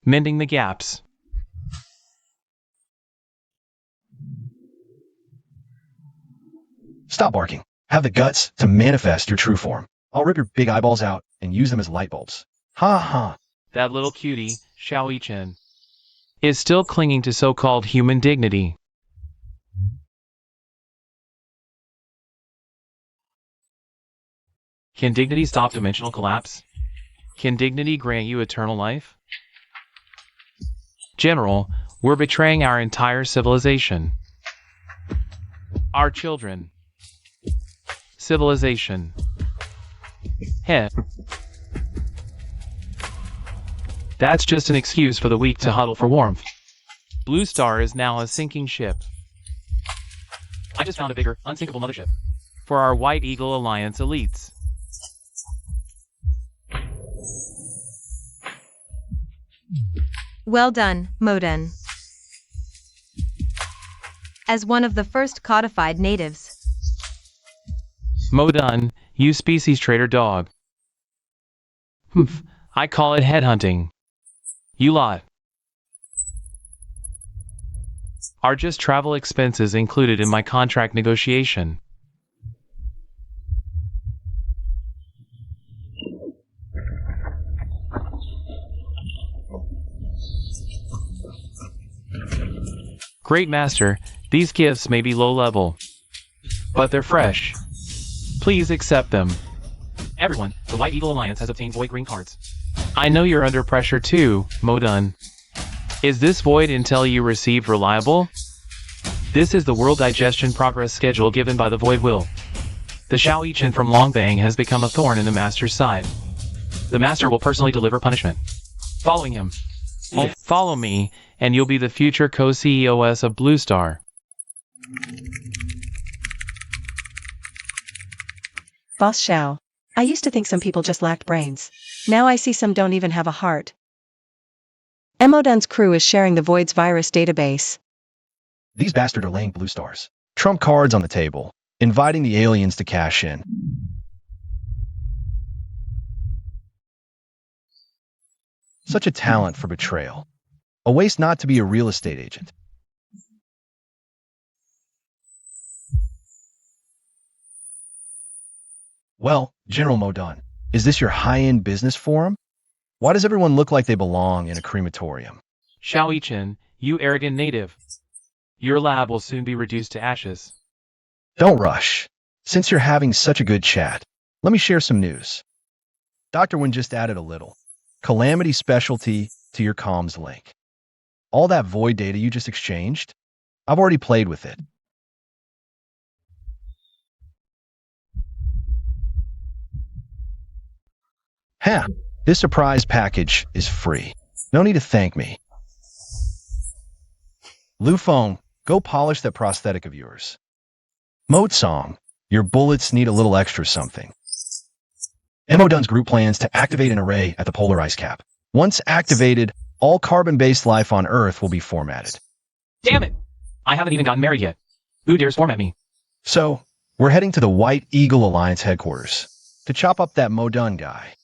Mending the gaps. Stop barking. Have the guts to manifest your true form. I'll rip your big eyeballs out and use them as light bulbs. Ha ha. That little cutie, Xiao Yichen, is still clinging to so-called human dignity. Can dignity stop dimensional collapse? Can dignity grant you eternal life? General, we're betraying our entire civilization. Our children. Civilization. Heh. That's just an excuse for the weak to huddle for warmth. Blue Star is now a sinking ship. I just found a bigger, unsinkable mothership. For our White Eagle Alliance elites. Well done, Moden. As one of the first codified natives. Modun, you species traitor dog. Humph, I call it headhunting. You lot are just travel expenses included in my contract negotiation. Great Master, these gifts may be low level, but they're fresh. Please accept them. Everyone, the White Eagle Alliance has obtained void green cards. I know you're under pressure too, Modun. Is this void intel you received reliable? This is the World Digestion Progress Schedule given by the Void Will. The Xiao Yichen from Longbang has become a thorn in the Master's side. The Master will personally deliver punishment. Following him. Follow me, and you'll be the future co-CEOs of Blue Star. Boss Xiao. I used to think some people just lacked brains. Now I see some don't even have a heart. Emodun's crew is sharing the Void's virus database. These bastards are laying blue stars. Trump cards on the table, inviting the aliens to cash in. Such a talent for betrayal. A waste not to be a real estate agent. Well, General Modun, is this your high-end business forum? Why does everyone look like they belong in a crematorium? Xiao Yichen, you arrogant native. Your lab will soon be reduced to ashes. Don't rush. Since you're having such a good chat, let me share some news. Dr. Wen just added a little Calamity specialty to your comms link. All that void data you just exchanged, I've already played with it. Huh, this surprise package is free. No need to thank me. Lu Feng, go polish that prosthetic of yours. Mode Song, your bullets need a little extra something. Emodun's group plans to activate an array at the polar ice cap. Once activated, all carbon-based life on Earth will be formatted. Damn it! I haven't even gotten married yet. Who dares format me? So, We're heading to the White Eagle Alliance headquarters to chop up that Modun guy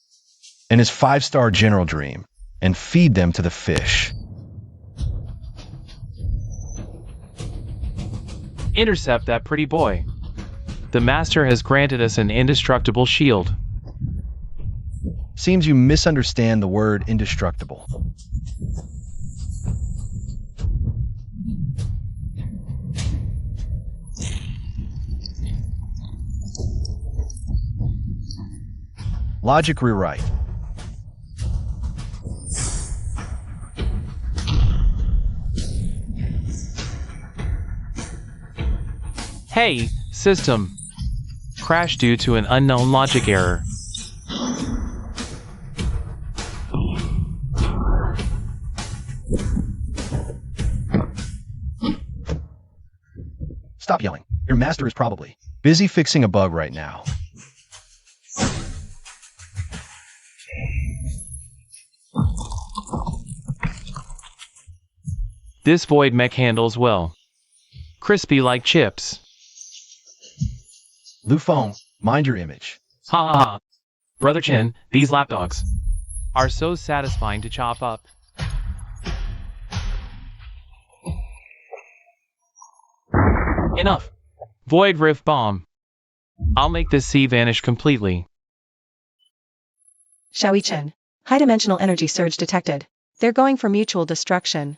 and his 5-star general dream and feed them to the fish. Intercept that pretty boy. The master has granted us an indestructible shield. Seems you misunderstand the word indestructible. Logic rewrite. Hey, system. Crash due to an unknown logic error. Stop yelling. Your master is probably busy fixing a bug right now. This void mech handles well. Crispy like chips. Lufone, mind your image. Ha ha ha. Brother Chin, these lapdogs are so satisfying to chop up. Enough. Void Rift Bomb. I'll make this sea vanish completely. Xiaoyi Chen. High-dimensional energy surge detected. They're going for mutual destruction.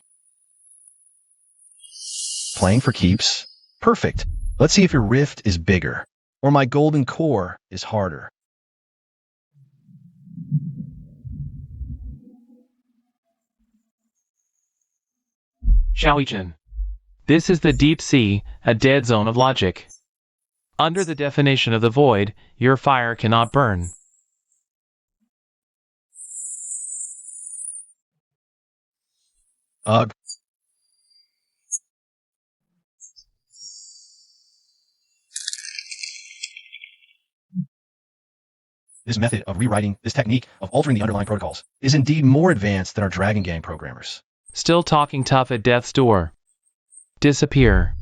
Playing for keeps? Perfect. Let's see if your rift is bigger, or my golden core is harder. Xiaoyi-Chen. This is the deep sea, a dead zone of logic. Under the definition of the void, your fire cannot burn. Ugh. This method of rewriting, this technique of altering the underlying protocols, is indeed more advanced than our Dragon Gang programmers. Still talking tough at death's door. Disappear.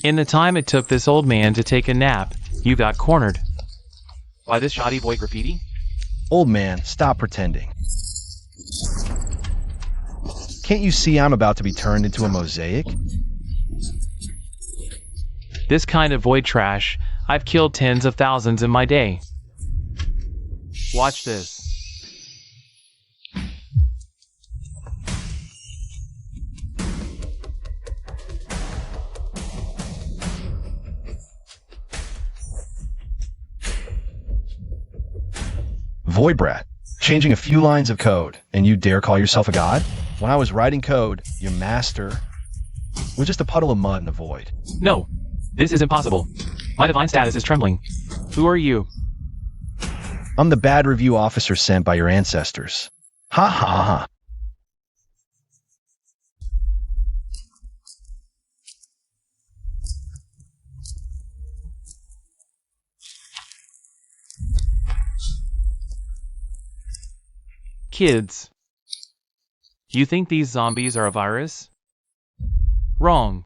In the time it took this old man to take a nap, you got cornered. By this shoddy boy graffiti? Old man, stop pretending. Can't you see I'm about to be turned into a mosaic? This kind of void trash, I've killed tens of thousands in my day. Watch this. Void Brat, changing a few lines of code, and you dare call yourself a god? When I was writing code, your master was just a puddle of mud in the void. No, this is impossible. My divine status is trembling. Who are you? I'm the bad review officer sent by your ancestors. Ha ha ha ha. Kids. You think these zombies are a virus? Wrong.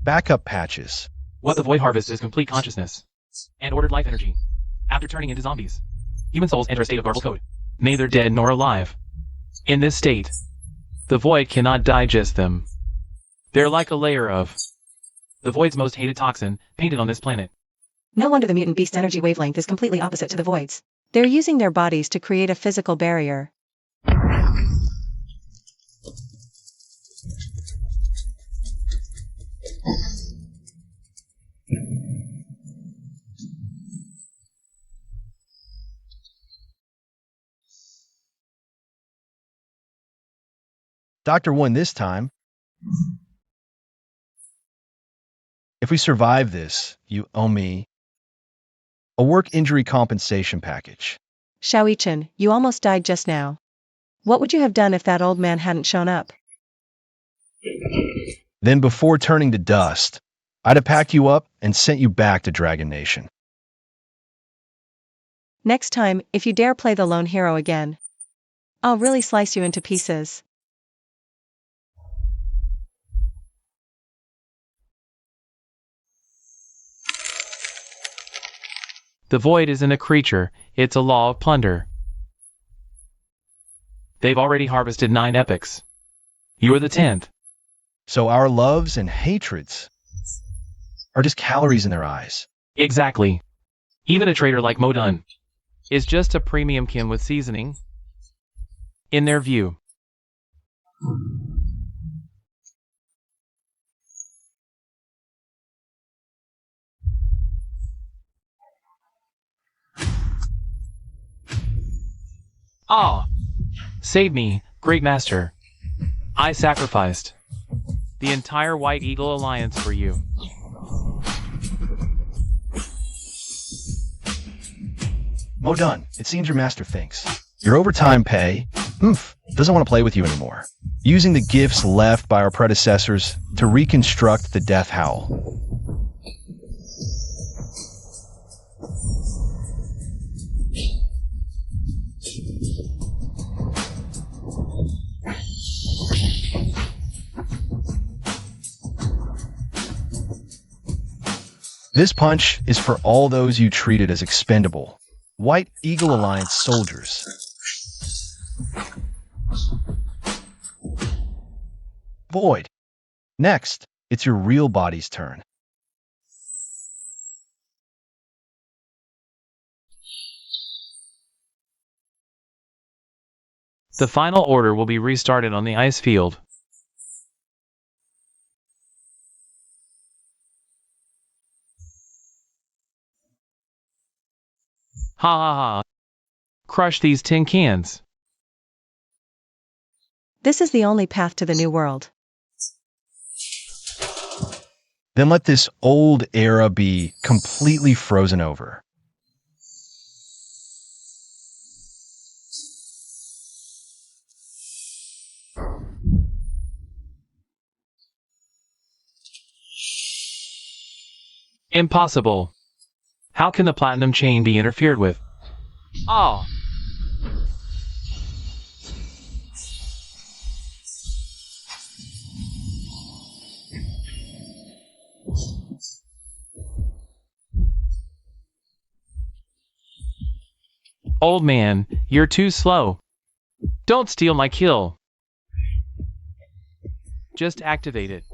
Backup patches. What the Void Harvest is complete consciousness and ordered life energy. After turning into zombies, human souls enter a state of garbled code, neither dead nor alive. In this state, the Void cannot digest them. They're like a layer of the Void's most hated toxin painted on this planet. No wonder the mutant beast's energy wavelength is completely opposite to the Void's. They're using their bodies to create a physical barrier. Dr. won this time. If we survive this, you owe me a work injury compensation package. Xiaoyi Chen, you almost died just now. What would you have done if that old man hadn't shown up? Then before turning to dust, I'd have packed you up and sent you back to Dragon Nation. Next time, if you dare play the lone hero again, I'll really slice you into pieces. The void isn't a creature, it's a law of plunder. They've already harvested 9 epics. You are the 10th. So our loves and hatreds are just calories in their eyes. Exactly. Even a trader like Modun is just a premium kin with seasoning. In their view. Ah! Save me, great master. I sacrificed the entire White Eagle Alliance for you. Modun, it seems your master thinks your overtime pay, doesn't want to play with you anymore. Using the gifts left by our predecessors to reconstruct the Death Howl. This punch is for all those you treated as expendable. White Eagle Alliance soldiers. Void. Next, it's your real body's turn. The final order will be restarted on the ice field. Ha ha ha. Crush these tin cans. This is the only path to the new world. Then let this old era be completely frozen over. Impossible. How can the platinum chain be interfered with? Ah! Old man, you're too slow. Don't steal my kill. Just activate it.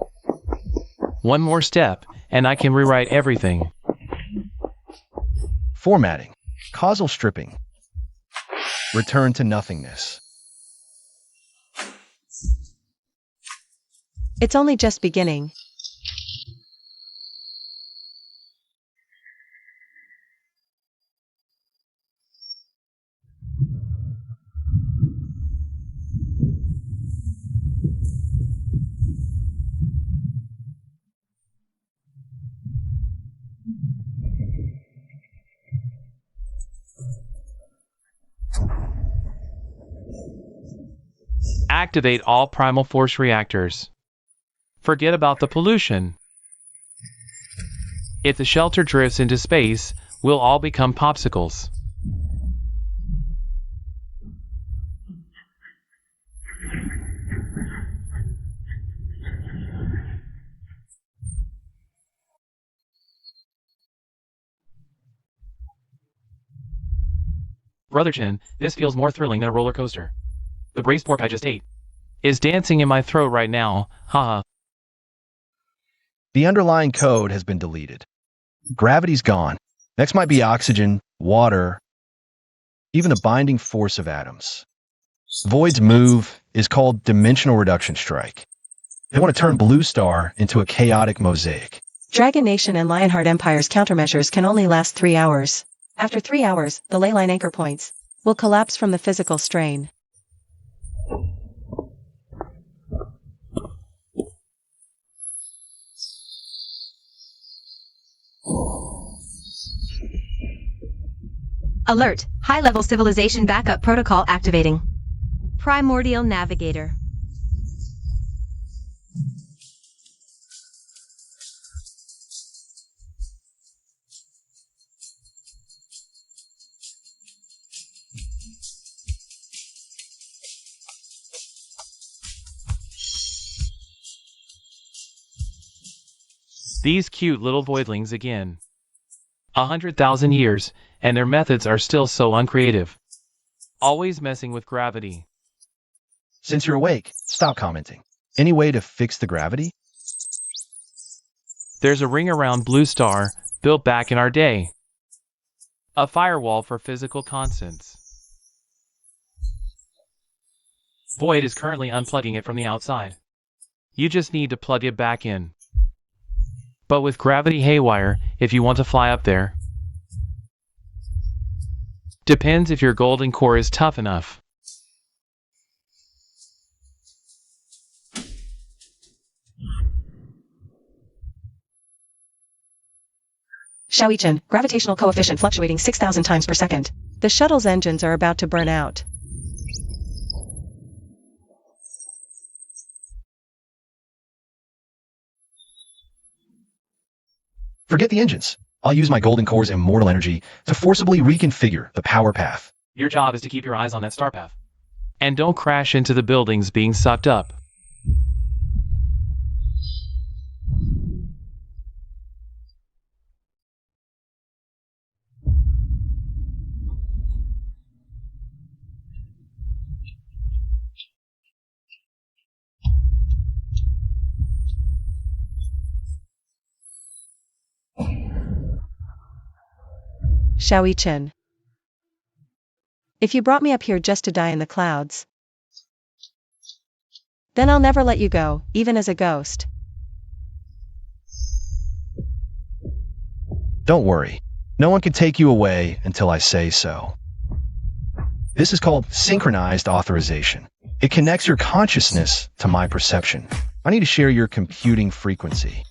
One more step, and I can rewrite everything. Formatting. Causal stripping. Return to nothingness. It's only just beginning. Activate all primal force reactors. Forget about the pollution. If the shelter drifts into space, we'll all become popsicles. Brotherchin, this feels more thrilling than a roller coaster. The braised pork I just ate is dancing in my throat right now, haha. The underlying code has been deleted. Gravity's gone. Next might be oxygen, water, even the binding force of atoms. Void's move is called Dimensional Reduction Strike. They want to turn Blue Star into a chaotic mosaic. Dragon Nation and Lionheart Empire's countermeasures can only last 3 hours. After 3 hours, the leyline anchor points will collapse from the physical strain. Alert! High-level civilization backup protocol activating. Primordial navigator. These cute little voidlings again. 100,000 years, and their methods are still so uncreative. Always messing with gravity. Since you're awake, stop commenting. Any way to fix the gravity? There's a ring around Blue Star, built back in our day. A firewall for physical constants. Void is currently unplugging it from the outside. You just need to plug it back in. But with gravity haywire, if you want to fly up there. Depends if your golden core is tough enough. Xiaoichan, gravitational coefficient fluctuating 6,000 times per second. The shuttle's engines are about to burn out. Forget the engines. I'll use my golden core's immortal energy to forcibly reconfigure the power path. Your job is to keep your eyes on that star path. And don't crash into the buildings being sucked up. Xiaoichan. If you brought me up here just to die in the clouds, then I'll never let you go, even as a ghost. Don't worry. No one can take you away until I say so. This is called synchronized authorization. It connects your consciousness to my perception. I need to share your computing frequency.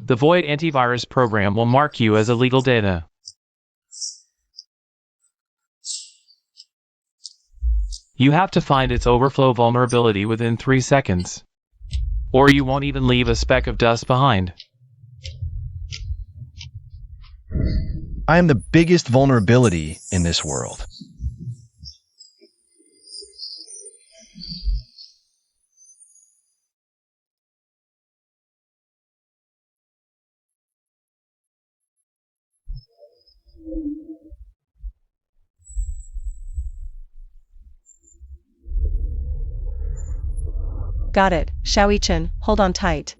The Void antivirus program will mark you as illegal data. You have to find its overflow vulnerability within 3 seconds. Or you won't even leave a speck of dust behind. I am the biggest vulnerability in this world. Got it, Xiaoichan, hold on tight.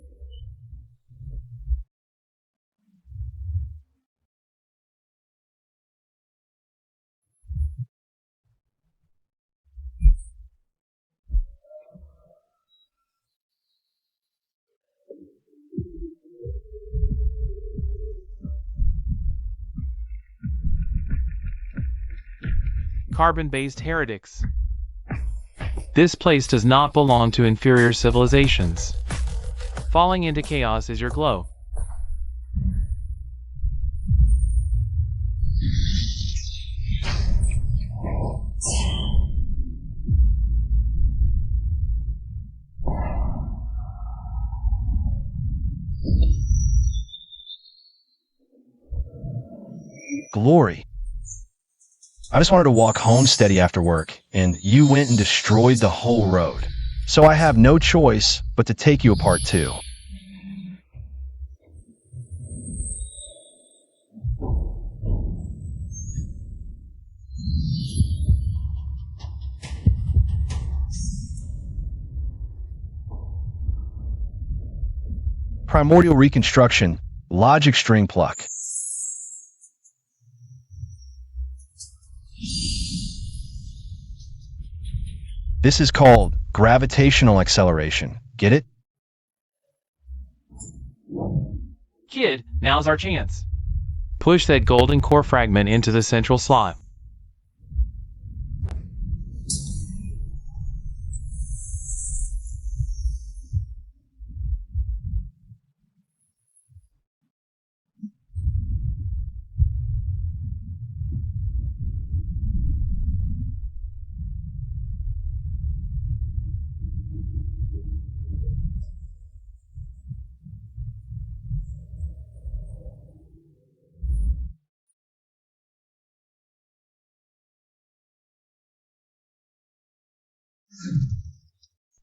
Carbon-based heretics. This place does not belong to inferior civilizations. Falling into chaos is your glow. Glory. I just wanted to walk home steady after work, and you went and destroyed the whole road. So I have no choice but to take you apart too. Primordial reconstruction, logic string pluck. This is called gravitational acceleration. Get it? Kid, now's our chance. Push that golden core fragment into the central slot.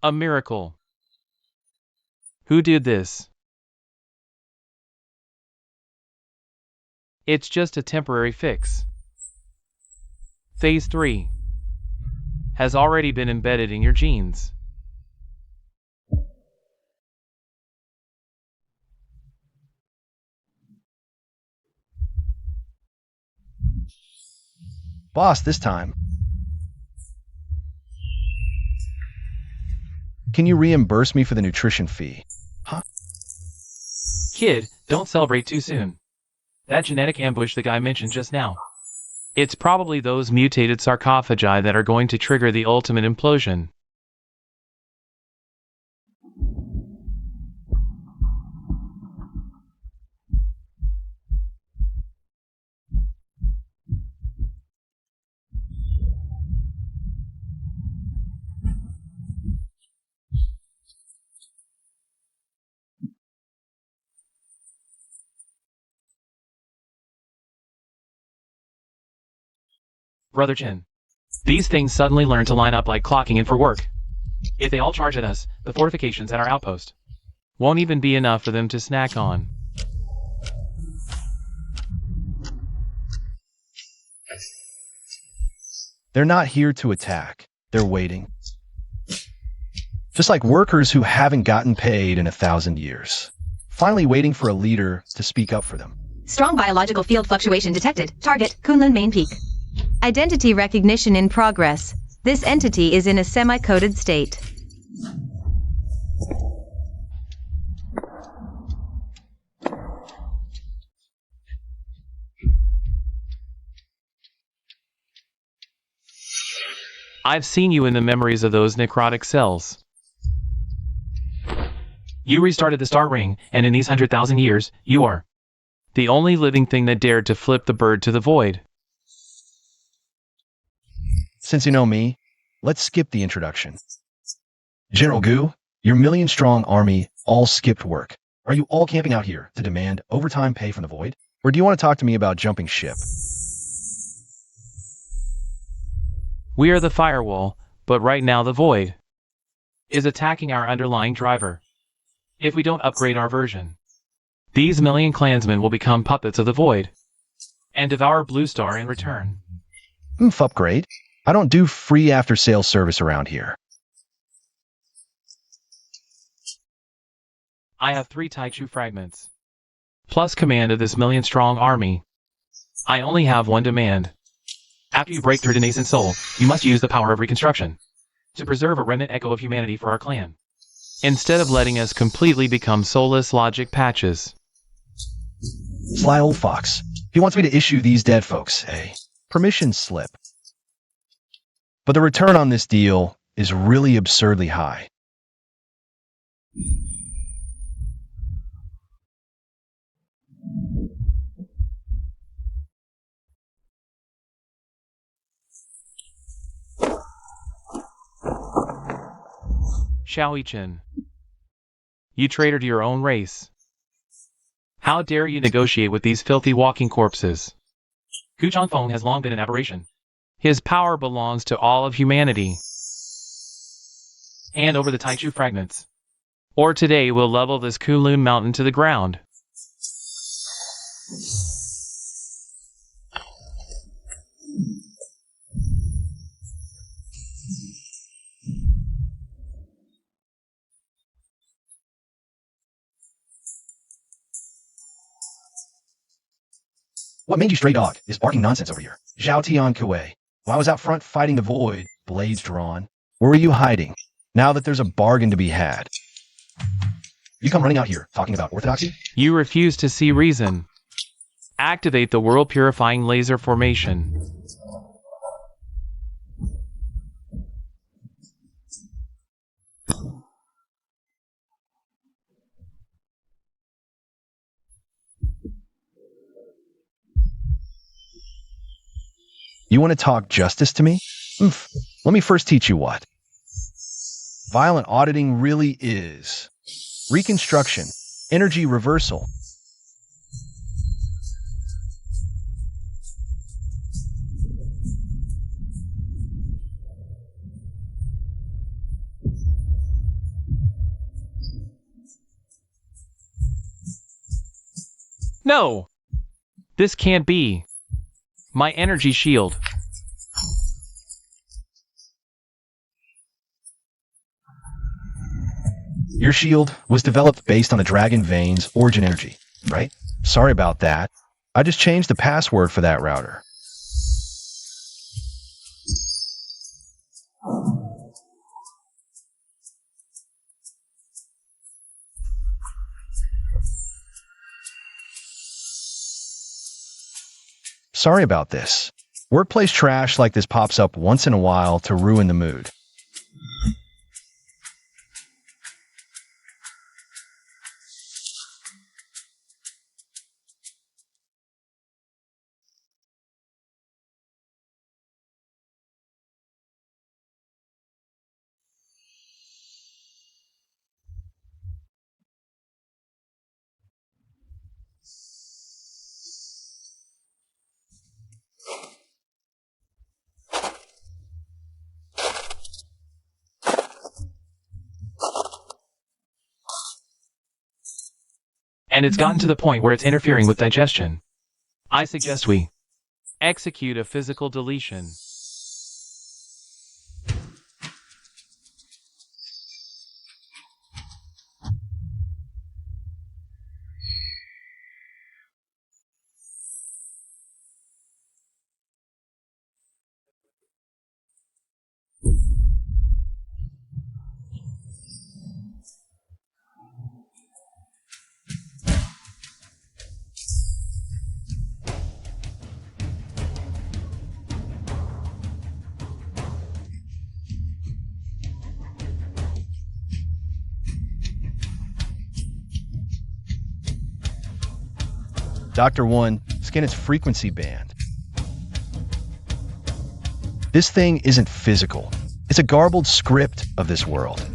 A miracle. Who did this? It's just a temporary fix. Phase 3 has already been embedded in your genes. Boss, this time. Can you reimburse me for the nutrition fee? Huh? Kid, don't celebrate too soon. That genetic ambush the guy mentioned just now. It's probably those mutated sarcophagi that are going to trigger the ultimate implosion. Brother Chin. These things suddenly learn to line up like clocking in for work. If they all charge at us, the fortifications at our outpost won't even be enough for them to snack on. They're not here to attack. They're waiting. Just like workers who haven't gotten paid in 1,000 years. Finally waiting for a leader to speak up for them. Strong biological field fluctuation detected. Target, Kunlun Main Peak. Identity recognition in progress. This entity is in a semi-coded state. I've seen you in the memories of those necrotic cells. You restarted the star ring, and in these 100,000 years, you are the only living thing that dared to flip the bird to the void. Since you know me, let's skip the introduction. General Gu, your million-strong army all skipped work. Are you all camping out here to demand overtime pay from the void? Or do you want to talk to me about jumping ship? We are the firewall, but right now the void is attacking our underlying driver. If we don't upgrade our version, these million clansmen will become puppets of the void and devour Blue Star in return. Upgrade? I don't do free after-sales service around here. I have 3 Taichu fragments, plus command of this million-strong army. I only have one demand. After you break through to nascent soul, you must use the power of reconstruction to preserve a remnant echo of humanity for our clan, instead of letting us completely become soulless logic patches. Sly old fox. He wants me to issue these dead folks a permission slip. But the return on this deal is really absurdly high. Xiaoichin, you traitor to your own race. How dare you negotiate with these filthy walking corpses? Gu Changfeng has long been an aberration. His power belongs to all of humanity. Hand over the Taichu fragments, or today we'll level this Kunlun mountain to the ground. What mangy stray dog is barking nonsense over here? Zhao Tian Kuei. While I was out front fighting the void, blades drawn. Where were you hiding? Now that there's a bargain to be had. You come running out here, talking about orthodoxy? You refuse to see reason. Activate the world-purifying laser formation. You want to talk justice to me? Oof. Let me first teach you what violent auditing really is. Reconstruction, energy reversal. No! This can't be. My energy shield. Your shield was developed based on the Dragon Vein's origin energy, right? Sorry about that. I just changed the password for that router. Sorry about this. Workplace trash like this pops up once in a while to ruin the mood. And it's gotten to the point where it's interfering with digestion. I suggest we execute a physical deletion. Dr. 1, scan its frequency band. This thing isn't physical. It's a garbled script of this world.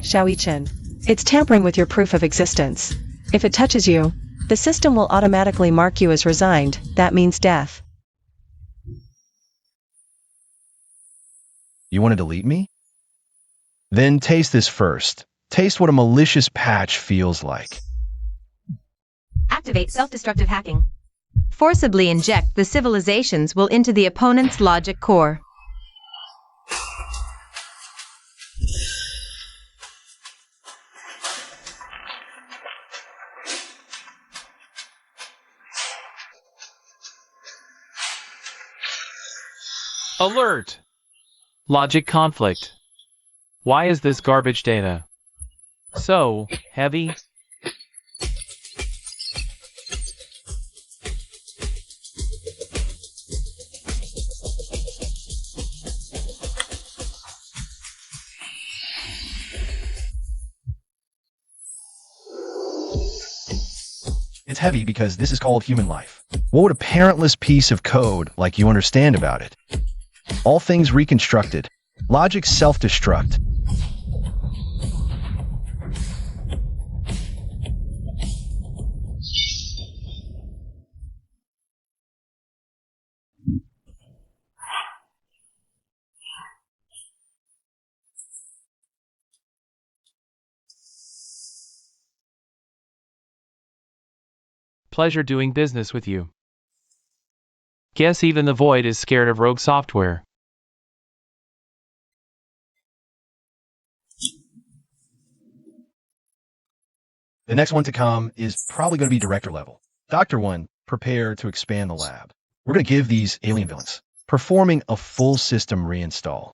Xiaoyi-Chen, it's tampering with your proof of existence. If it touches you, the system will automatically mark you as resigned. That means death. You want to delete me? Then taste this first. Taste what a malicious patch feels like. Activate self-destructive hacking. Forcibly inject the civilization's will into the opponent's logic core. Alert! Logic conflict. Why is this garbage data so heavy? It's heavy because this is called human life. What would a parentless piece of code like you understand about it? All things reconstructed. Logic self-destruct. Pleasure doing business with you. Guess even the Void is scared of rogue software. The next one to come is probably going to be director level. Dr. 1, prepare to expand the lab. We're going to give these alien villains performing a full system reinstall.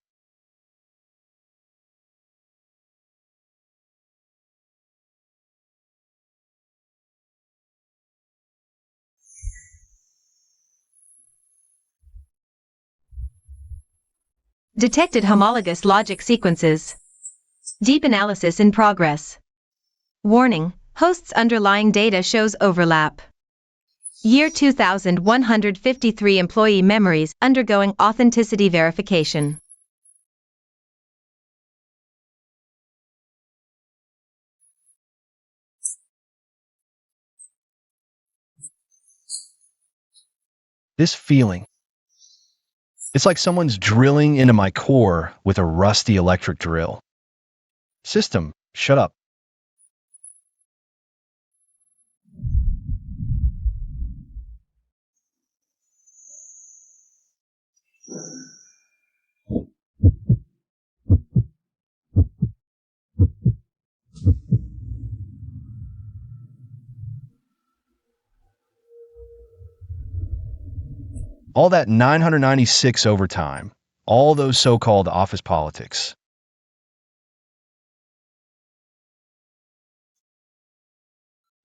Detected homologous logic sequences. Deep analysis in progress. Warning, host's underlying data shows overlap. Year 2153 employee memories undergoing authenticity verification. This feeling, it's like someone's drilling into my core with a rusty electric drill. System, shut up. All that 996 overtime, all those so-called office politics.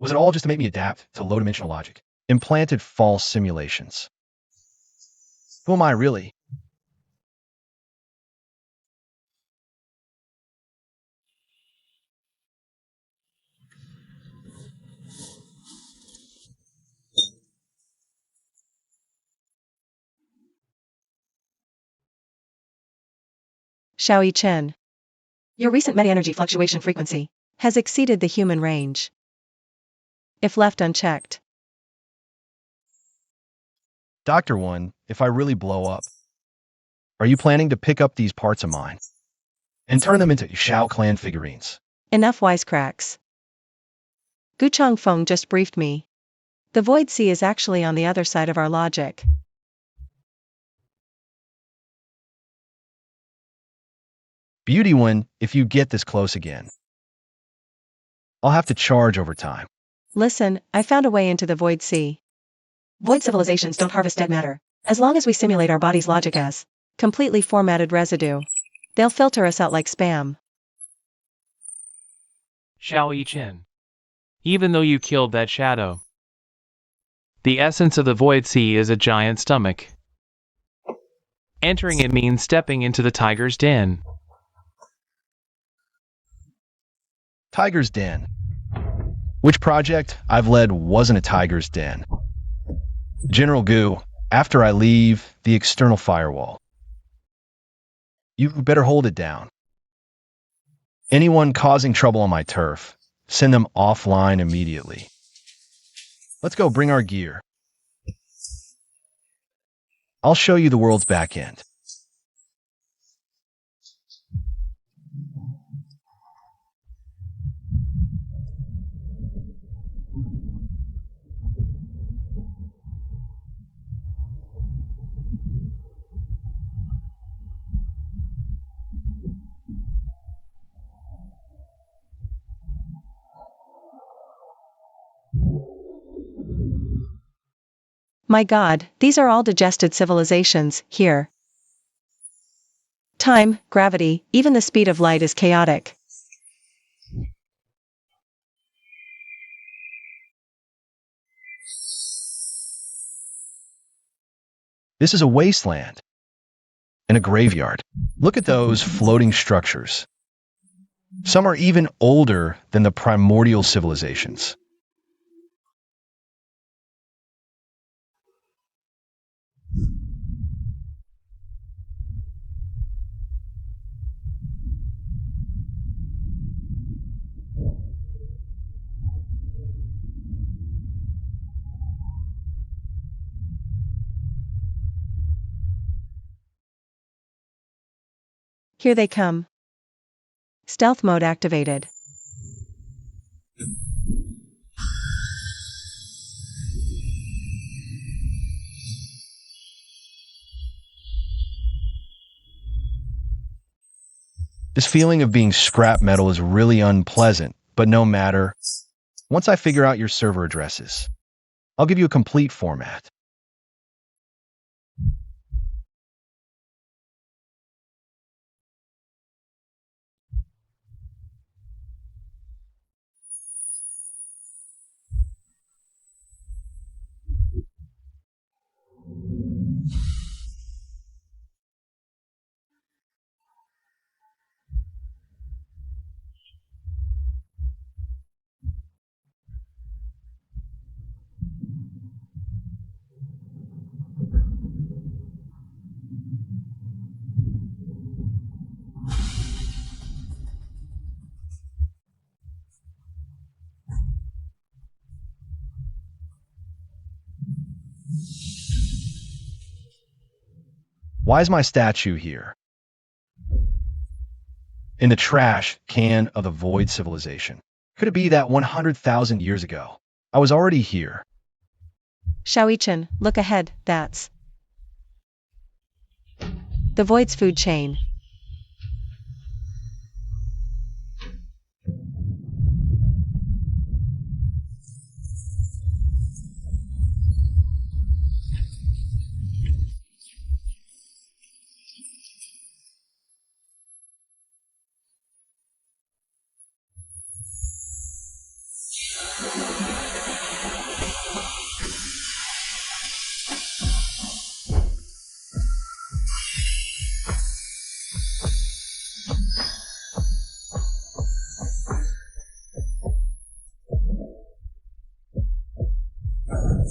Was it all just to make me adapt to low-dimensional logic? Implanted false simulations. Who am I really? Xiaoyi Chen. Your recent meta-energy fluctuation frequency has exceeded the human range. If left unchecked. Dr. One, if I really blow up, are you planning to pick up these parts of mine and turn them into Shao Clan figurines? Enough wisecracks. Guchong Feng just briefed me. The Void Sea is actually on the other side of our logic. Beauty One, if you get this close again, I'll have to charge over time. Listen, I found a way into the Void Sea. Void civilizations don't harvest dead matter. As long as we simulate our body's logic as completely formatted residue, they'll filter us out like spam. Xiaoyi Chen. Even though you killed that shadow, the essence of the Void Sea is a giant stomach. Entering it means stepping into the tiger's den. Tiger's Den. Which project I've led wasn't a tiger's den? General Gu, after I leave the external firewall, you better hold it down. Anyone causing trouble on my turf, send them offline immediately. Let's go bring our gear. I'll show you the world's back end. My God, these are all digested civilizations, here. Time, gravity, even the speed of light is chaotic. This is a wasteland and a graveyard. Look at those floating structures. Some are even older than the primordial civilizations. Here they come. Stealth mode activated. This feeling of being scrap metal is really unpleasant, but no matter. Once I figure out your server addresses, I'll give you a complete format. Why is my statue here? In the trash can of the void civilization. Could it be that 100,000 years ago, I was already here? Xiaoichan, look ahead, that's the void's food chain.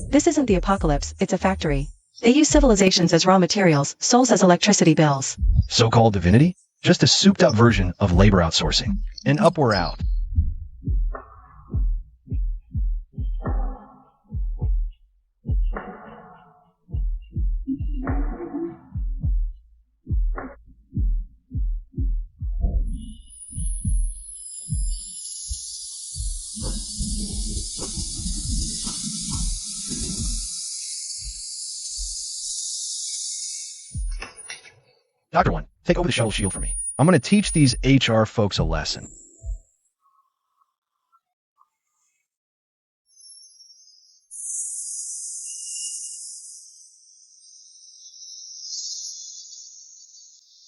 This isn't the apocalypse, it's a factory. They use civilizations as raw materials, souls as electricity bills. So-called divinity? Just a souped-up version of labor outsourcing. And up we're out. Dr. One, take over the shuttle shield for me. I'm going to teach these HR folks a lesson.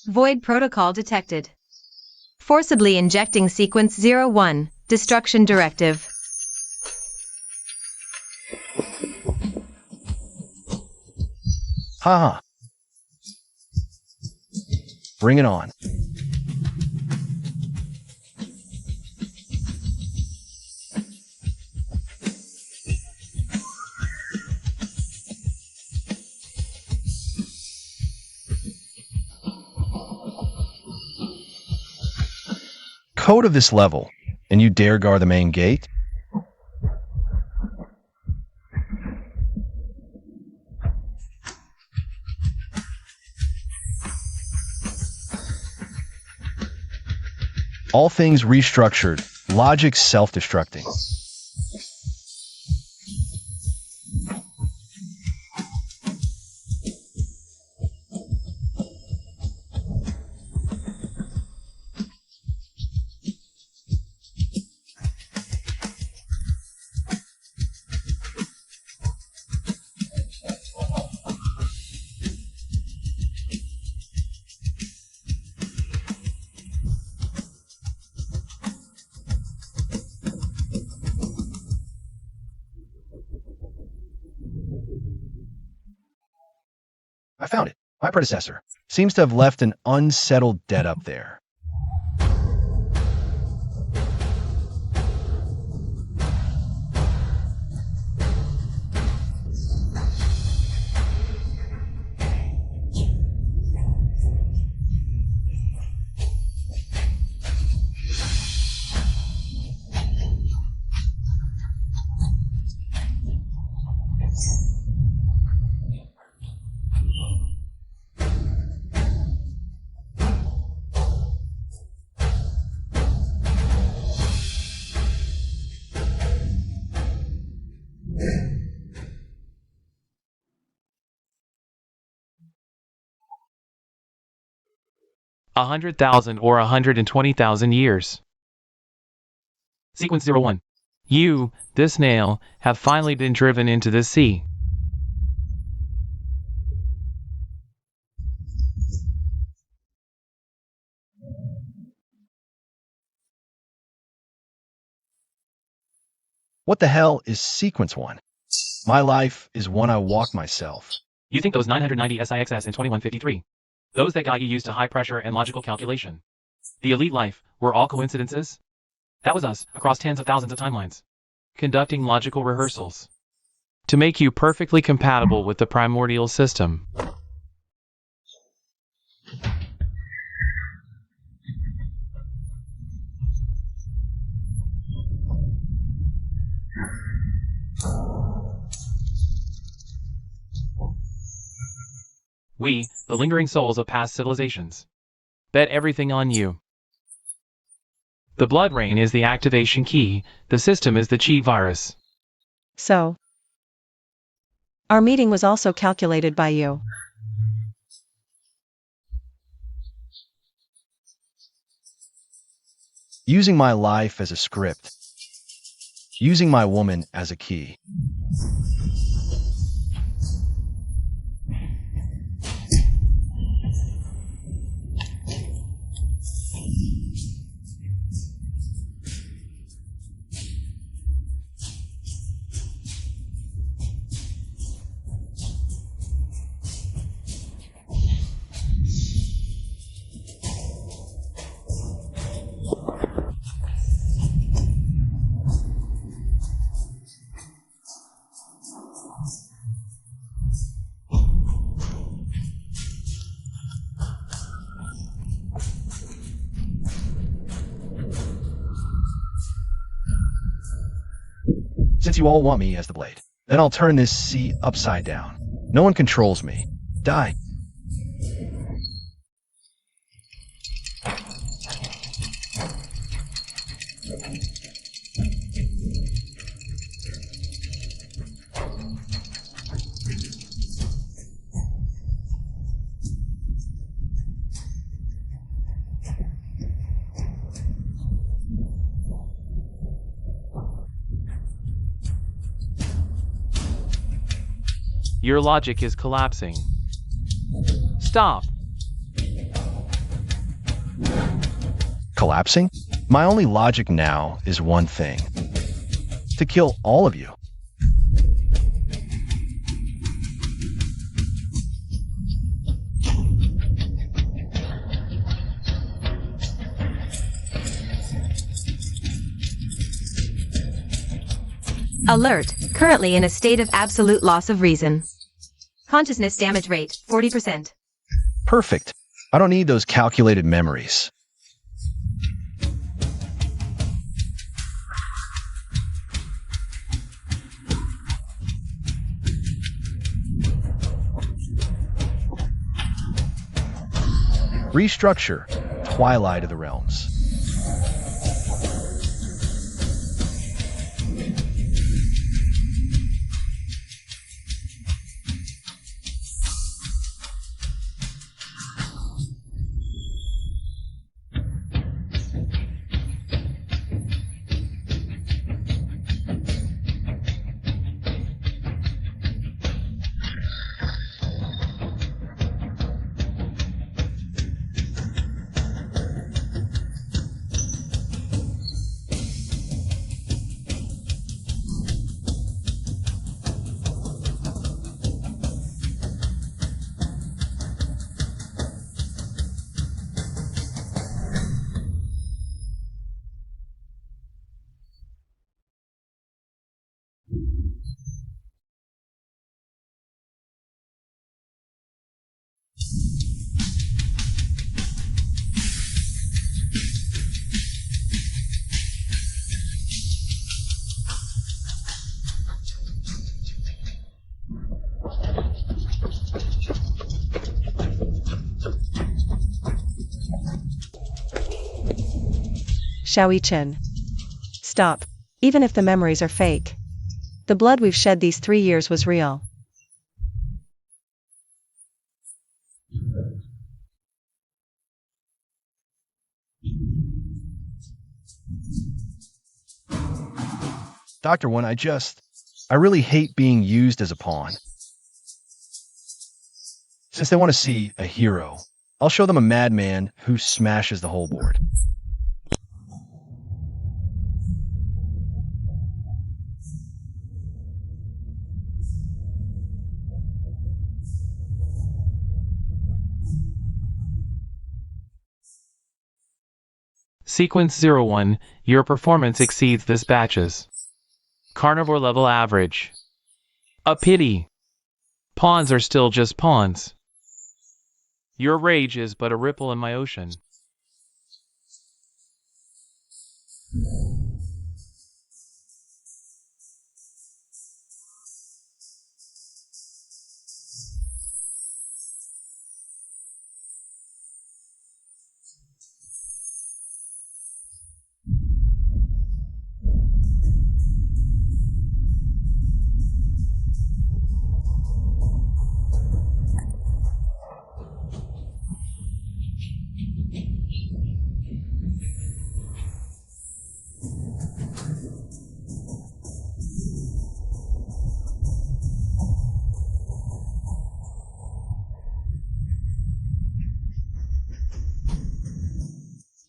Void protocol detected. Forcibly injecting sequence 01, destruction directive. Haha. Bring it on. Code of this level, and you dare guard the main gate? All things restructured, logic self-destructing. I found it. My predecessor seems to have left an unsettled debt up there. A 100,000 or 120,000 years. Sequence 01. You, this nail, have finally been driven into the sea. What the hell is Sequence 1? My life is one I walk myself. You think those 990 SIXS and 2153? Those that got you used to high pressure and logical calculation. The elite life were all coincidences? That was us, across tens of thousands of timelines. Conducting logical rehearsals. To make you perfectly compatible with the primordial system. We, the lingering souls of past civilizations. Bet everything on you. The blood rain is the activation key, the system is the cheat virus. So, our meeting was also calculated by you. Using my life as a script. Using my woman as a key. Since you all want me as the blade, then I'll turn this C upside down. No one controls me. Die. Your logic is collapsing. Stop. Collapsing? My only logic now is one thing. To kill all of you. Alert, currently in a state of absolute loss of reason. Consciousness damage rate, 40%. Perfect. I don't need those calculated memories. Restructure. Twilight of the Realms. Xiaoyi-Chen. Stop. Even if the memories are fake. The blood we've shed these 3 years was real. Dr. One, I really hate being used as a pawn. Since they want to see a hero, I'll show them a madman who smashes the whole board. Sequence 01, your performance exceeds this batch's carnivore level average. A pity. Pawns are still just pawns. Your rage is but a ripple in my ocean.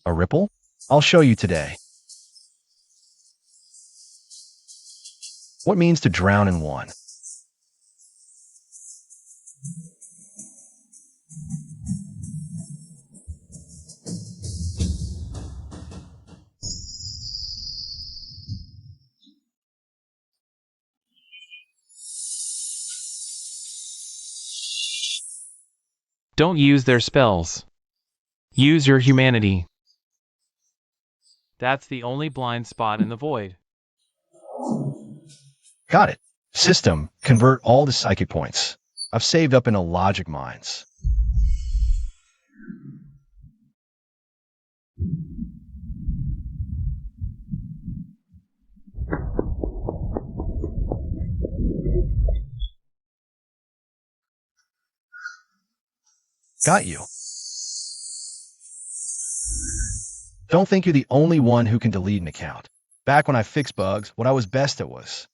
A ripple? I'll show you today. What means to drown in one? Don't use their spells. Use your humanity. That's the only blind spot in the void. Got it. System, convert all the psychic points. I've saved up into logic mines. Got you. Don't think you're the only one who can delete an account. Back when I fixed bugs, what I was best at was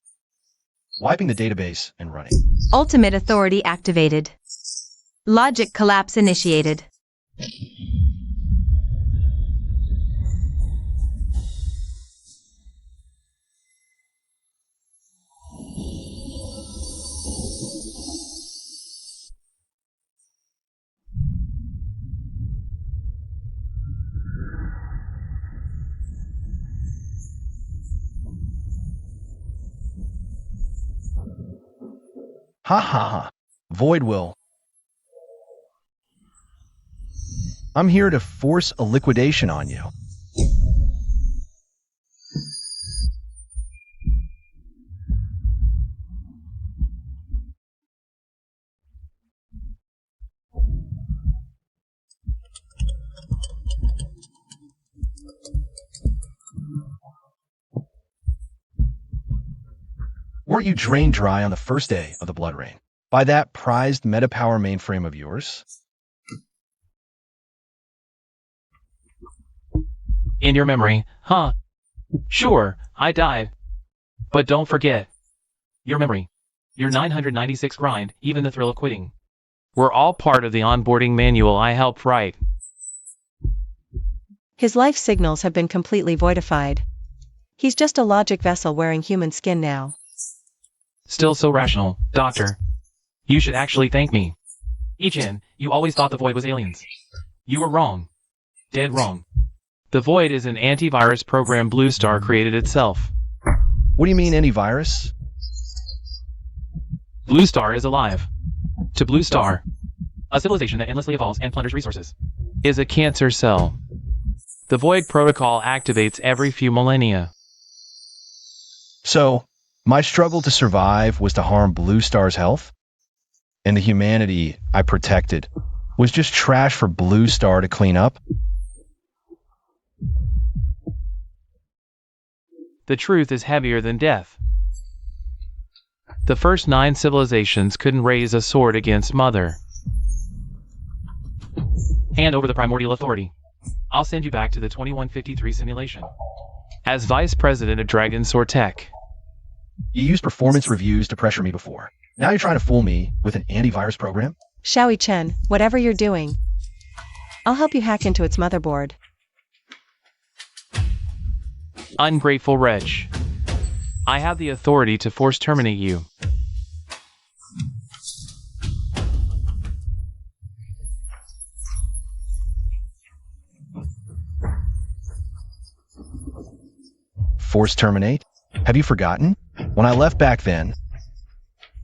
wiping the database and running. Ultimate authority activated. Logic collapse initiated. Ha ha ha. Void will. I'm here to force a liquidation on you. Weren't you drained dry on the first day of the Blood Rain by that prized metapower mainframe of yours? In your memory, huh? Sure, I died. But don't forget. Your memory. Your 996 grind, even the thrill of quitting. We're all part of the onboarding manual I helped write. His life signals have been completely voidified. He's just a logic vessel wearing human skin now. Still so rational, Doctor. You should actually thank me. Ichin, you always thought the Void was aliens. You were wrong. Dead wrong. The Void is an antivirus program Blue Star created itself. What do you mean antivirus? Blue Star is alive. To Blue Star, a civilization that endlessly evolves and plunders resources, is a cancer cell. The Void protocol activates every few millennia. So, my struggle to survive was to harm Blue Star's health? And the humanity I protected was just trash for Blue Star to clean up? The truth is heavier than death. The first 9 civilizations couldn't raise a sword against Mother. Hand over the primordial authority. I'll send you back to the 2153 simulation. As Vice President of Dragon Sword Tech. You used performance reviews to pressure me before. Now you're trying to fool me with an antivirus program? Xiaoi Chen, whatever you're doing, I'll help you hack into its motherboard. Ungrateful wretch. I have the authority to force terminate you. Force terminate? Have you forgotten? When I left back then,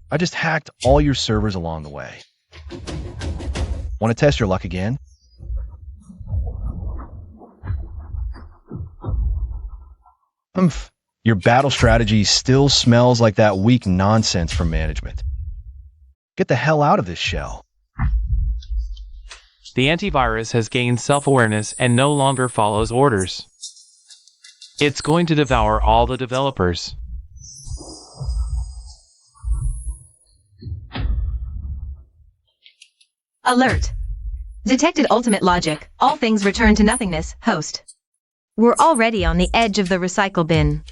I just hacked all your servers along the way. Want to test your luck again? Your battle strategy still smells like that weak nonsense from management. Get the hell out of this shell. The antivirus has gained self-awareness and no longer follows orders. It's going to devour all the developers. Alert. Detected ultimate logic. All things return to nothingness. Host. We're already on the edge of the recycle bin.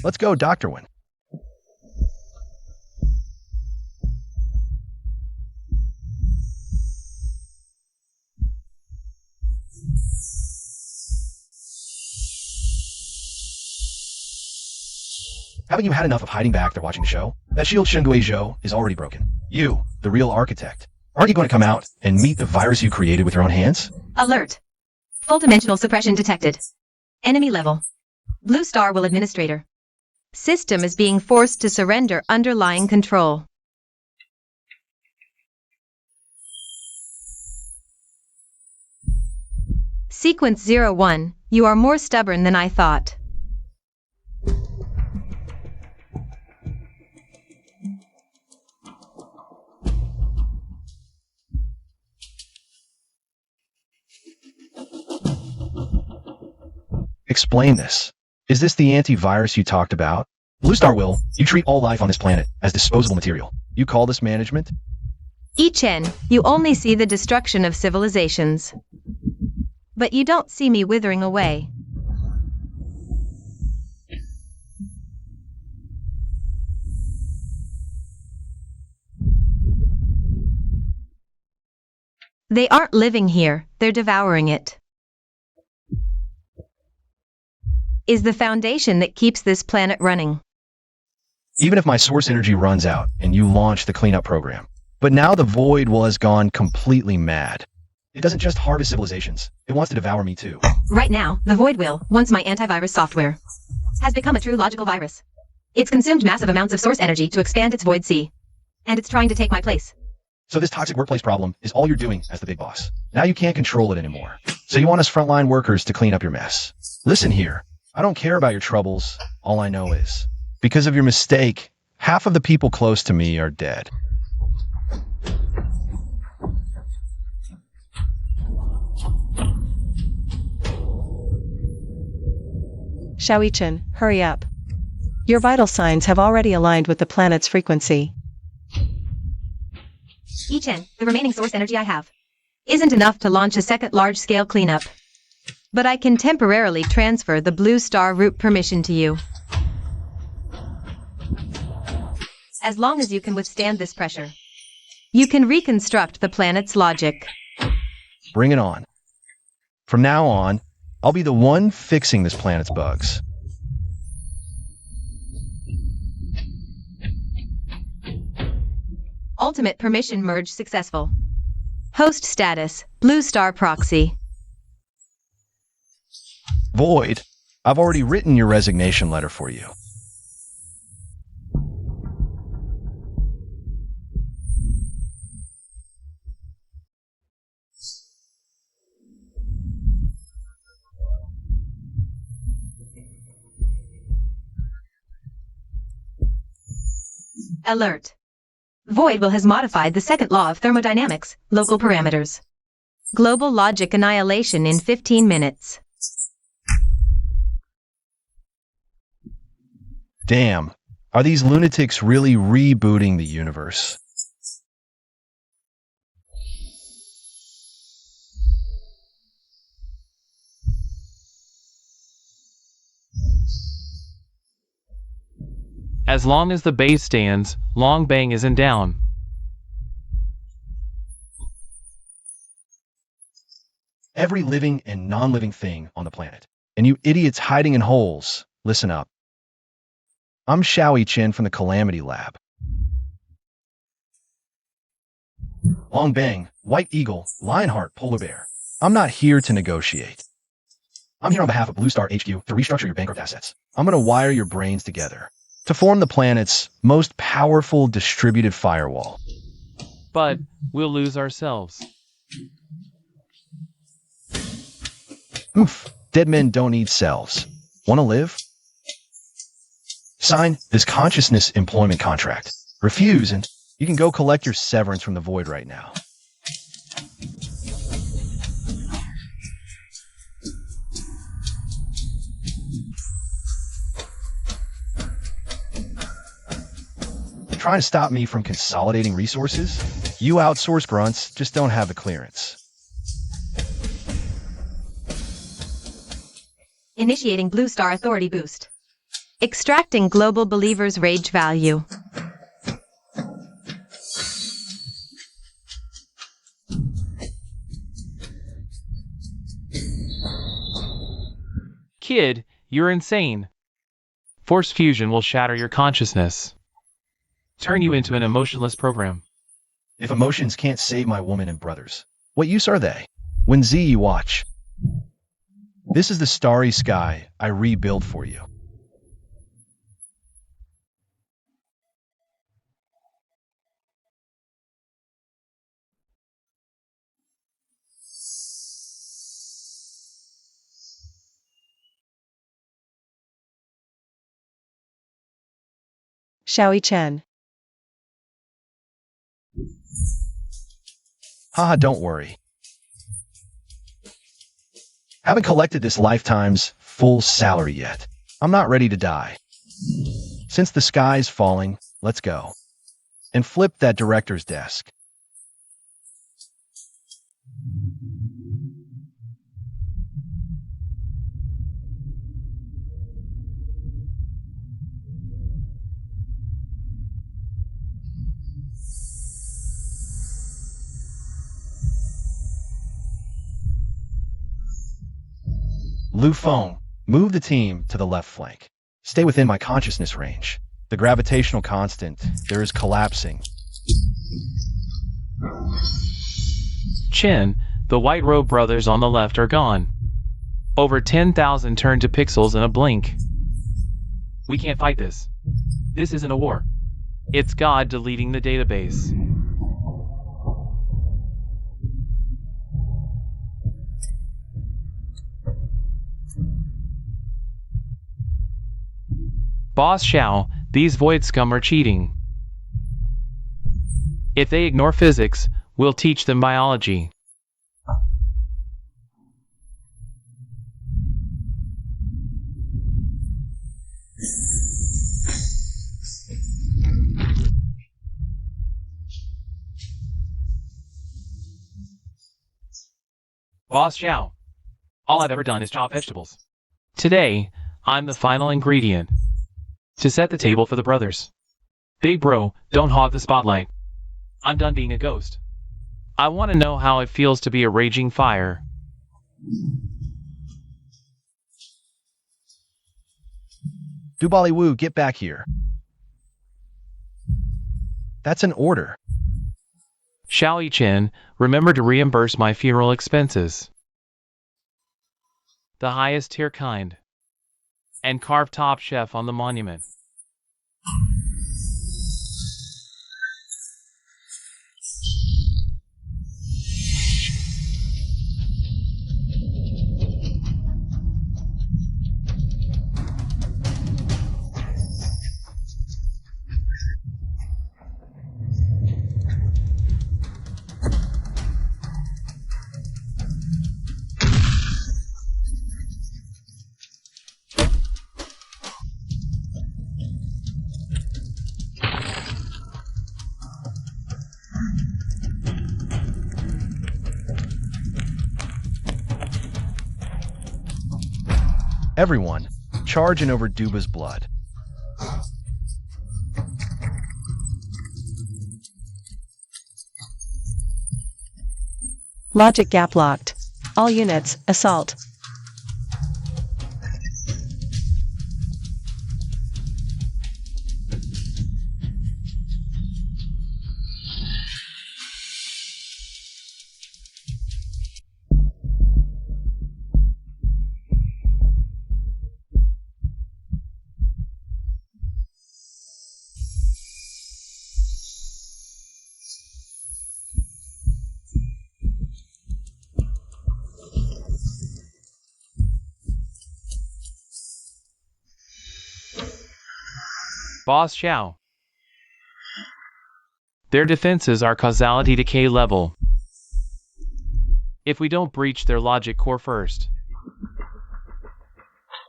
Let's go, Dr. Wynn. Haven't you had enough of hiding back there watching the show? That shield Shengui Zhou is already broken. You, the real architect, aren't you going to come out and meet the virus you created with your own hands? Alert. Full dimensional suppression detected. Enemy level. Blue Star will administrator. System is being forced to surrender underlying control. Sequence 01, you are more stubborn than I thought. Explain this. Is this the antivirus you talked about? Blue Star will, you treat all life on this planet as disposable material. You call this management? Chen, you only see the destruction of civilizations. But you don't see me withering away. They aren't living here, they're devouring it. Is the foundation that keeps this planet running. Even if my source energy runs out and you launch the cleanup program. But now the void has gone completely mad. It doesn't just harvest civilizations, it wants to devour me too. Right now, the void will, once my antivirus software, has become a true logical virus. It's consumed massive amounts of source energy to expand its void sea. And it's trying to take my place. So this toxic workplace problem is all you're doing as the big boss. Now you can't control it anymore. So you want us frontline workers to clean up your mess. Listen here, I don't care about your troubles. All I know is, because of your mistake, half of the people close to me are dead. Chen, hurry up. Your vital signs have already aligned with the planet's frequency. Chen, the remaining source energy I have isn't enough to launch a second large-scale cleanup. But I can temporarily transfer the Blue Star route permission to you. As long as you can withstand this pressure, you can reconstruct the planet's logic. Bring it on. From now on, I'll be the one fixing this planet's bugs. Ultimate permission merge successful. Host status, Blue Star proxy. Void, I've already written your resignation letter for you. Alert. Void will has modified the second law of thermodynamics, local parameters. Global logic annihilation in 15 minutes. Damn, are these lunatics really rebooting the universe? As long as the base stands, Long Bang isn't down. Every living and non-living thing on the planet. And you idiots hiding in holes, listen up. I'm Chen from the Calamity Lab. Long Bang, White Eagle, Lionheart, Polar Bear. I'm not here to negotiate. I'm here on behalf of Blue Star HQ to restructure your bankrupt assets. I'm going to wire your brains together to form the planet's most powerful distributed firewall. But we'll lose ourselves. Oof, dead men don't need cells. Want to live? Sign this consciousness employment contract. Refuse and you can go collect your severance from the void right now. Trying to stop me from consolidating resources? You outsource grunts just don't have the clearance. Initiating Blue Star Authority boost. Extracting Global Believer's rage value. Kid, you're insane. Force fusion will shatter your consciousness, turn you into an emotionless program. If emotions can't save my woman and brothers, what use are they? When Z you watch. This is the starry sky I rebuild for you. Xiaoyi Chen. Haha, don't worry. Haven't collected this lifetime's full salary yet. I'm not ready to die. Since the sky's falling, let's go. And flip that director's desk. Lu Feng, move the team to the left flank. Stay within my consciousness range. The gravitational constant there is collapsing. Chen, the White Robe brothers on the left are gone. Over 10,000 turned to pixels in a blink. We can't fight this. This isn't a war. It's God deleting the database. Boss Xiao, these void scum are cheating. If they ignore physics, we'll teach them biology. Boss Xiao, all I've ever done is chop vegetables. Today, I'm the final ingredient to set the table for the brothers. Big bro, don't hog the spotlight. I'm done being a ghost. I want to know how it feels to be a raging fire. Dubali Wu, get back here. That's an order. Xiao Chen, remember to reimburse my funeral expenses. The highest tier kind. And carve Top Chef on the monument. Everyone, charge in over Duba's blood. Logic gap locked. All units, assault. Boss Xiao. Their defenses are causality decay level. If we don't breach their logic core first,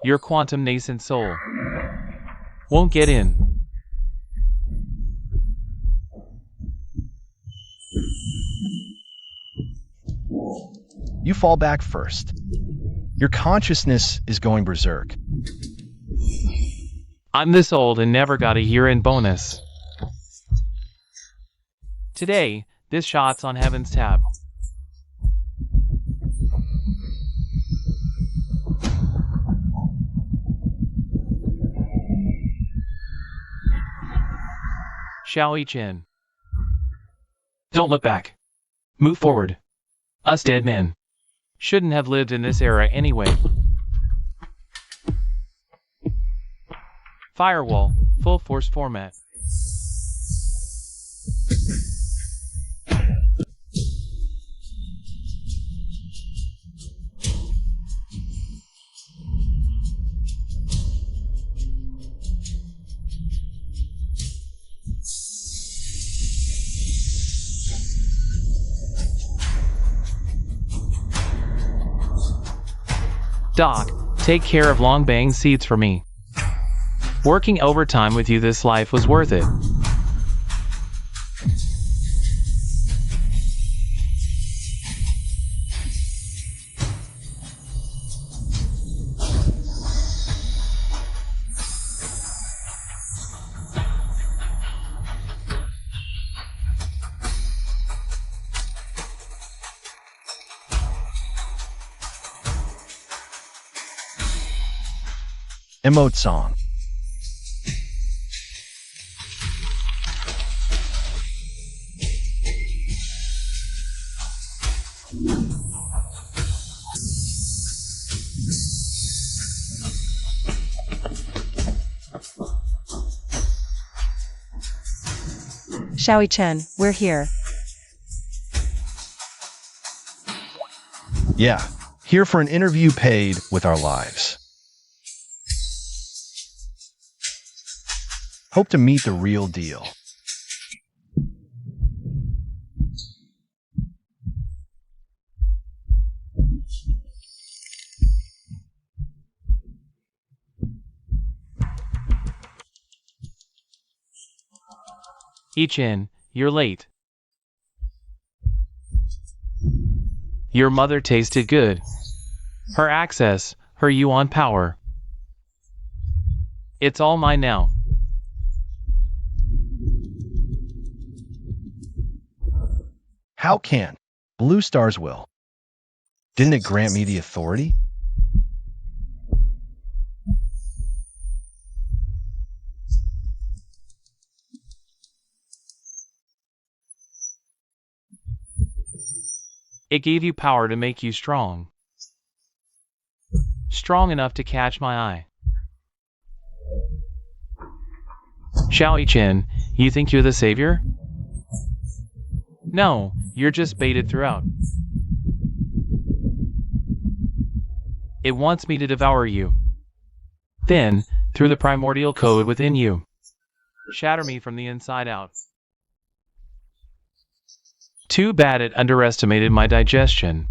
your quantum nascent soul won't get in. You fall back first. Your consciousness is going berserk. I'm this old and never got a year-end bonus. Today, this shot's on Heaven's tab. Xiao Chen. Don't look back. Move forward. Us dead men shouldn't have lived in this era anyway. Firewall, full force format. Doc, take care of long bang seeds for me. Working overtime with you this life was worth it. Emote song. Xiao Chen, we're here. Yeah, here for an interview paid with our lives. Hope to meet the real deal. Chen, you're late. Your mother tasted good. Her access, her yuan power. It's all mine now. How can? Blue Star's will. Didn't it grant me the authority? It gave you power to make you strong. Strong enough to catch my eye. Xiao Chen, you think you're the savior? No, you're just baited throughout. It wants me to devour you. Then, through the primordial code within you, shatter me from the inside out. Too bad it underestimated my digestion.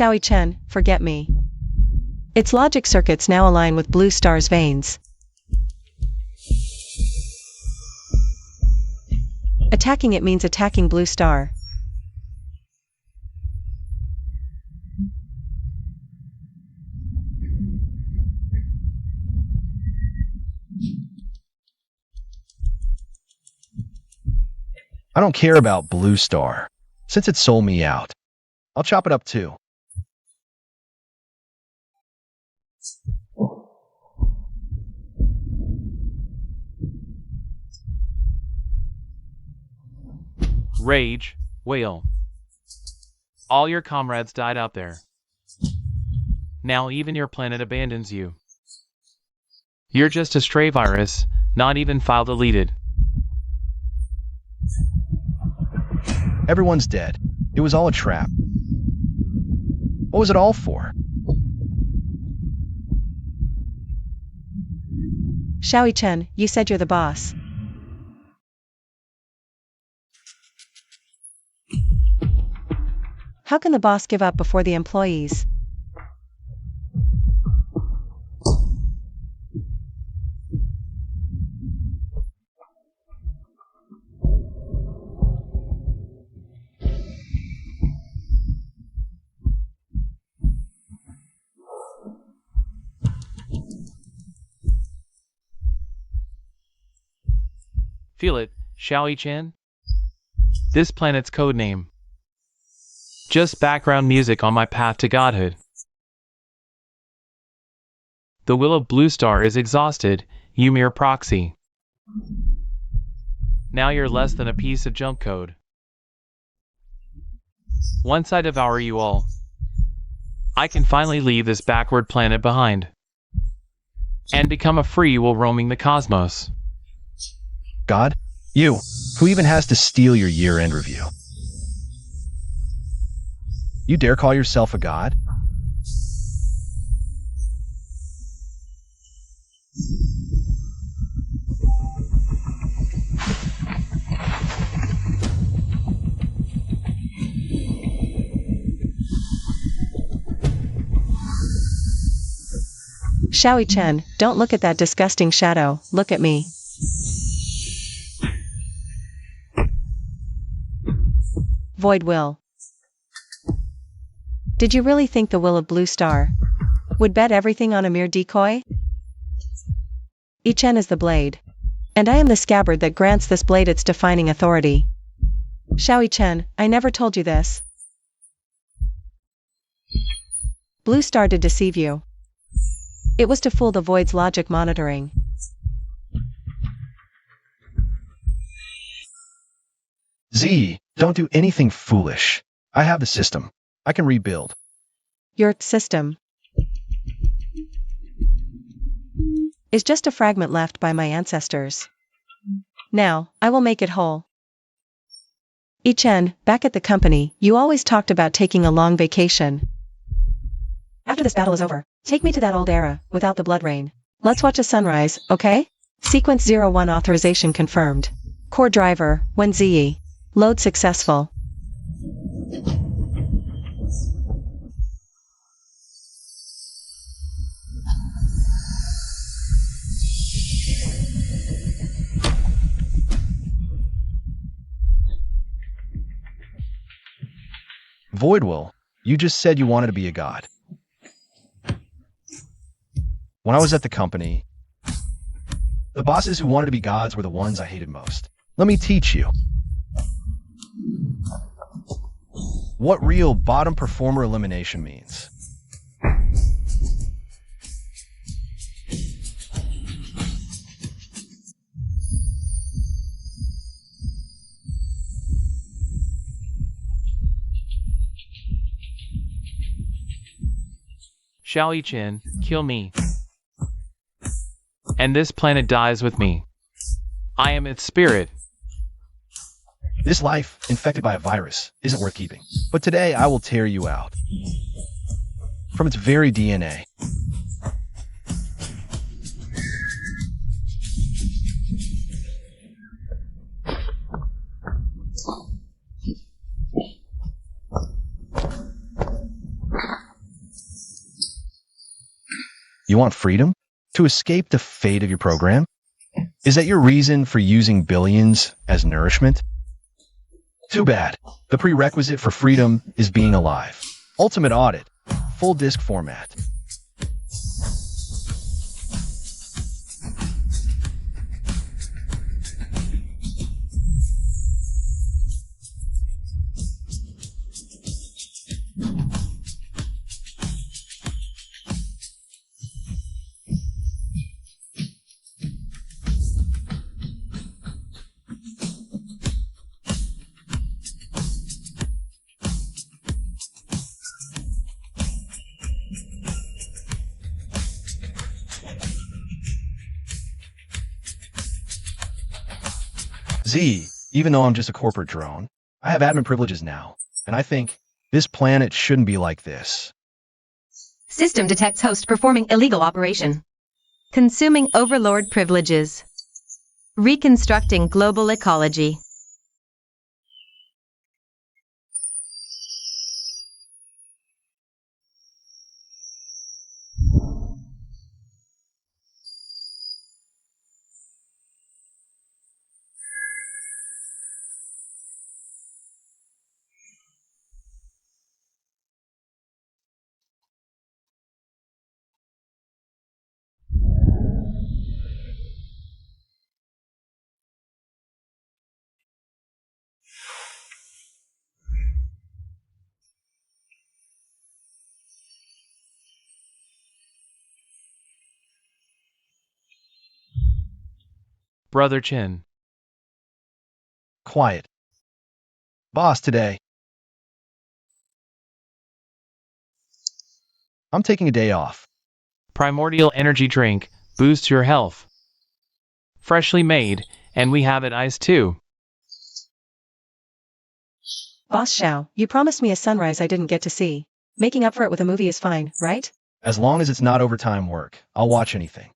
Xiao Chen, forget me. Its logic circuits now align with Blue Star's veins. Attacking it means attacking Blue Star. I don't care about Blue Star. Since it sold me out, I'll chop it up too. Rage, wail. All your comrades died out there. Now even your planet abandons you. You're just a stray virus, not even file deleted. Everyone's dead. It was all a trap. What was it all for? Xiao Chen, you said you're the boss. How can the boss give up before the employees? Feel it, Xiaoyi-chan? This planet's code name. Just background music on my path to godhood. The will of Blue Star is exhausted, you mere proxy. Now you're less than a piece of junk code. Once I devour you all, I can finally leave this backward planet behind and become a free will roaming the cosmos. God? You, who even has to steal your year-end review? You dare call yourself a god? Xiaoyi-chen, don't look at that disgusting shadow, look at me. Void will. Did you really think the will of Blue Star would bet everything on a mere decoy? Chen is the blade. And I am the scabbard that grants this blade its defining authority. Xiaoyi-chen, I never told you this. Blue Star did deceive you. It was to fool the Void's logic monitoring. Z, don't do anything foolish. I have the system. I can rebuild. Your system is just a fragment left by my ancestors. Now, I will make it whole. Chen, back at the company, you always talked about taking a long vacation. After this battle is over, take me to that old era, without the blood rain. Let's watch a sunrise, okay? Sequence 01 authorization confirmed. Core driver, when ZE. Load successful. Voidwill, you just said you wanted to be a god. When I was at the company, the bosses who wanted to be gods were the ones I hated most. Let me teach you what real bottom performer elimination means. Xiaoyi-chan, kill me. And this planet dies with me. I am its spirit. This life, infected by a virus, isn't worth keeping. But today I will tear you out. From its very DNA. You want freedom? To escape the fate of your program? Is that your reason for using billions as nourishment? Too bad. The prerequisite for freedom is being alive. Ultimate audit. Full disk format. Z, even though I'm just a corporate drone, I have admin privileges now, and I think this planet shouldn't be like this. System detects host performing illegal operation. Consuming overlord privileges. Reconstructing global ecology. Brother Chin. Quiet. Boss today. I'm taking a day off. Primordial energy drink boosts your health. Freshly made, and we have it iced too. Boss Xiao, you promised me a sunrise I didn't get to see. Making up for it with a movie is fine, right? As long as it's not overtime work, I'll watch anything.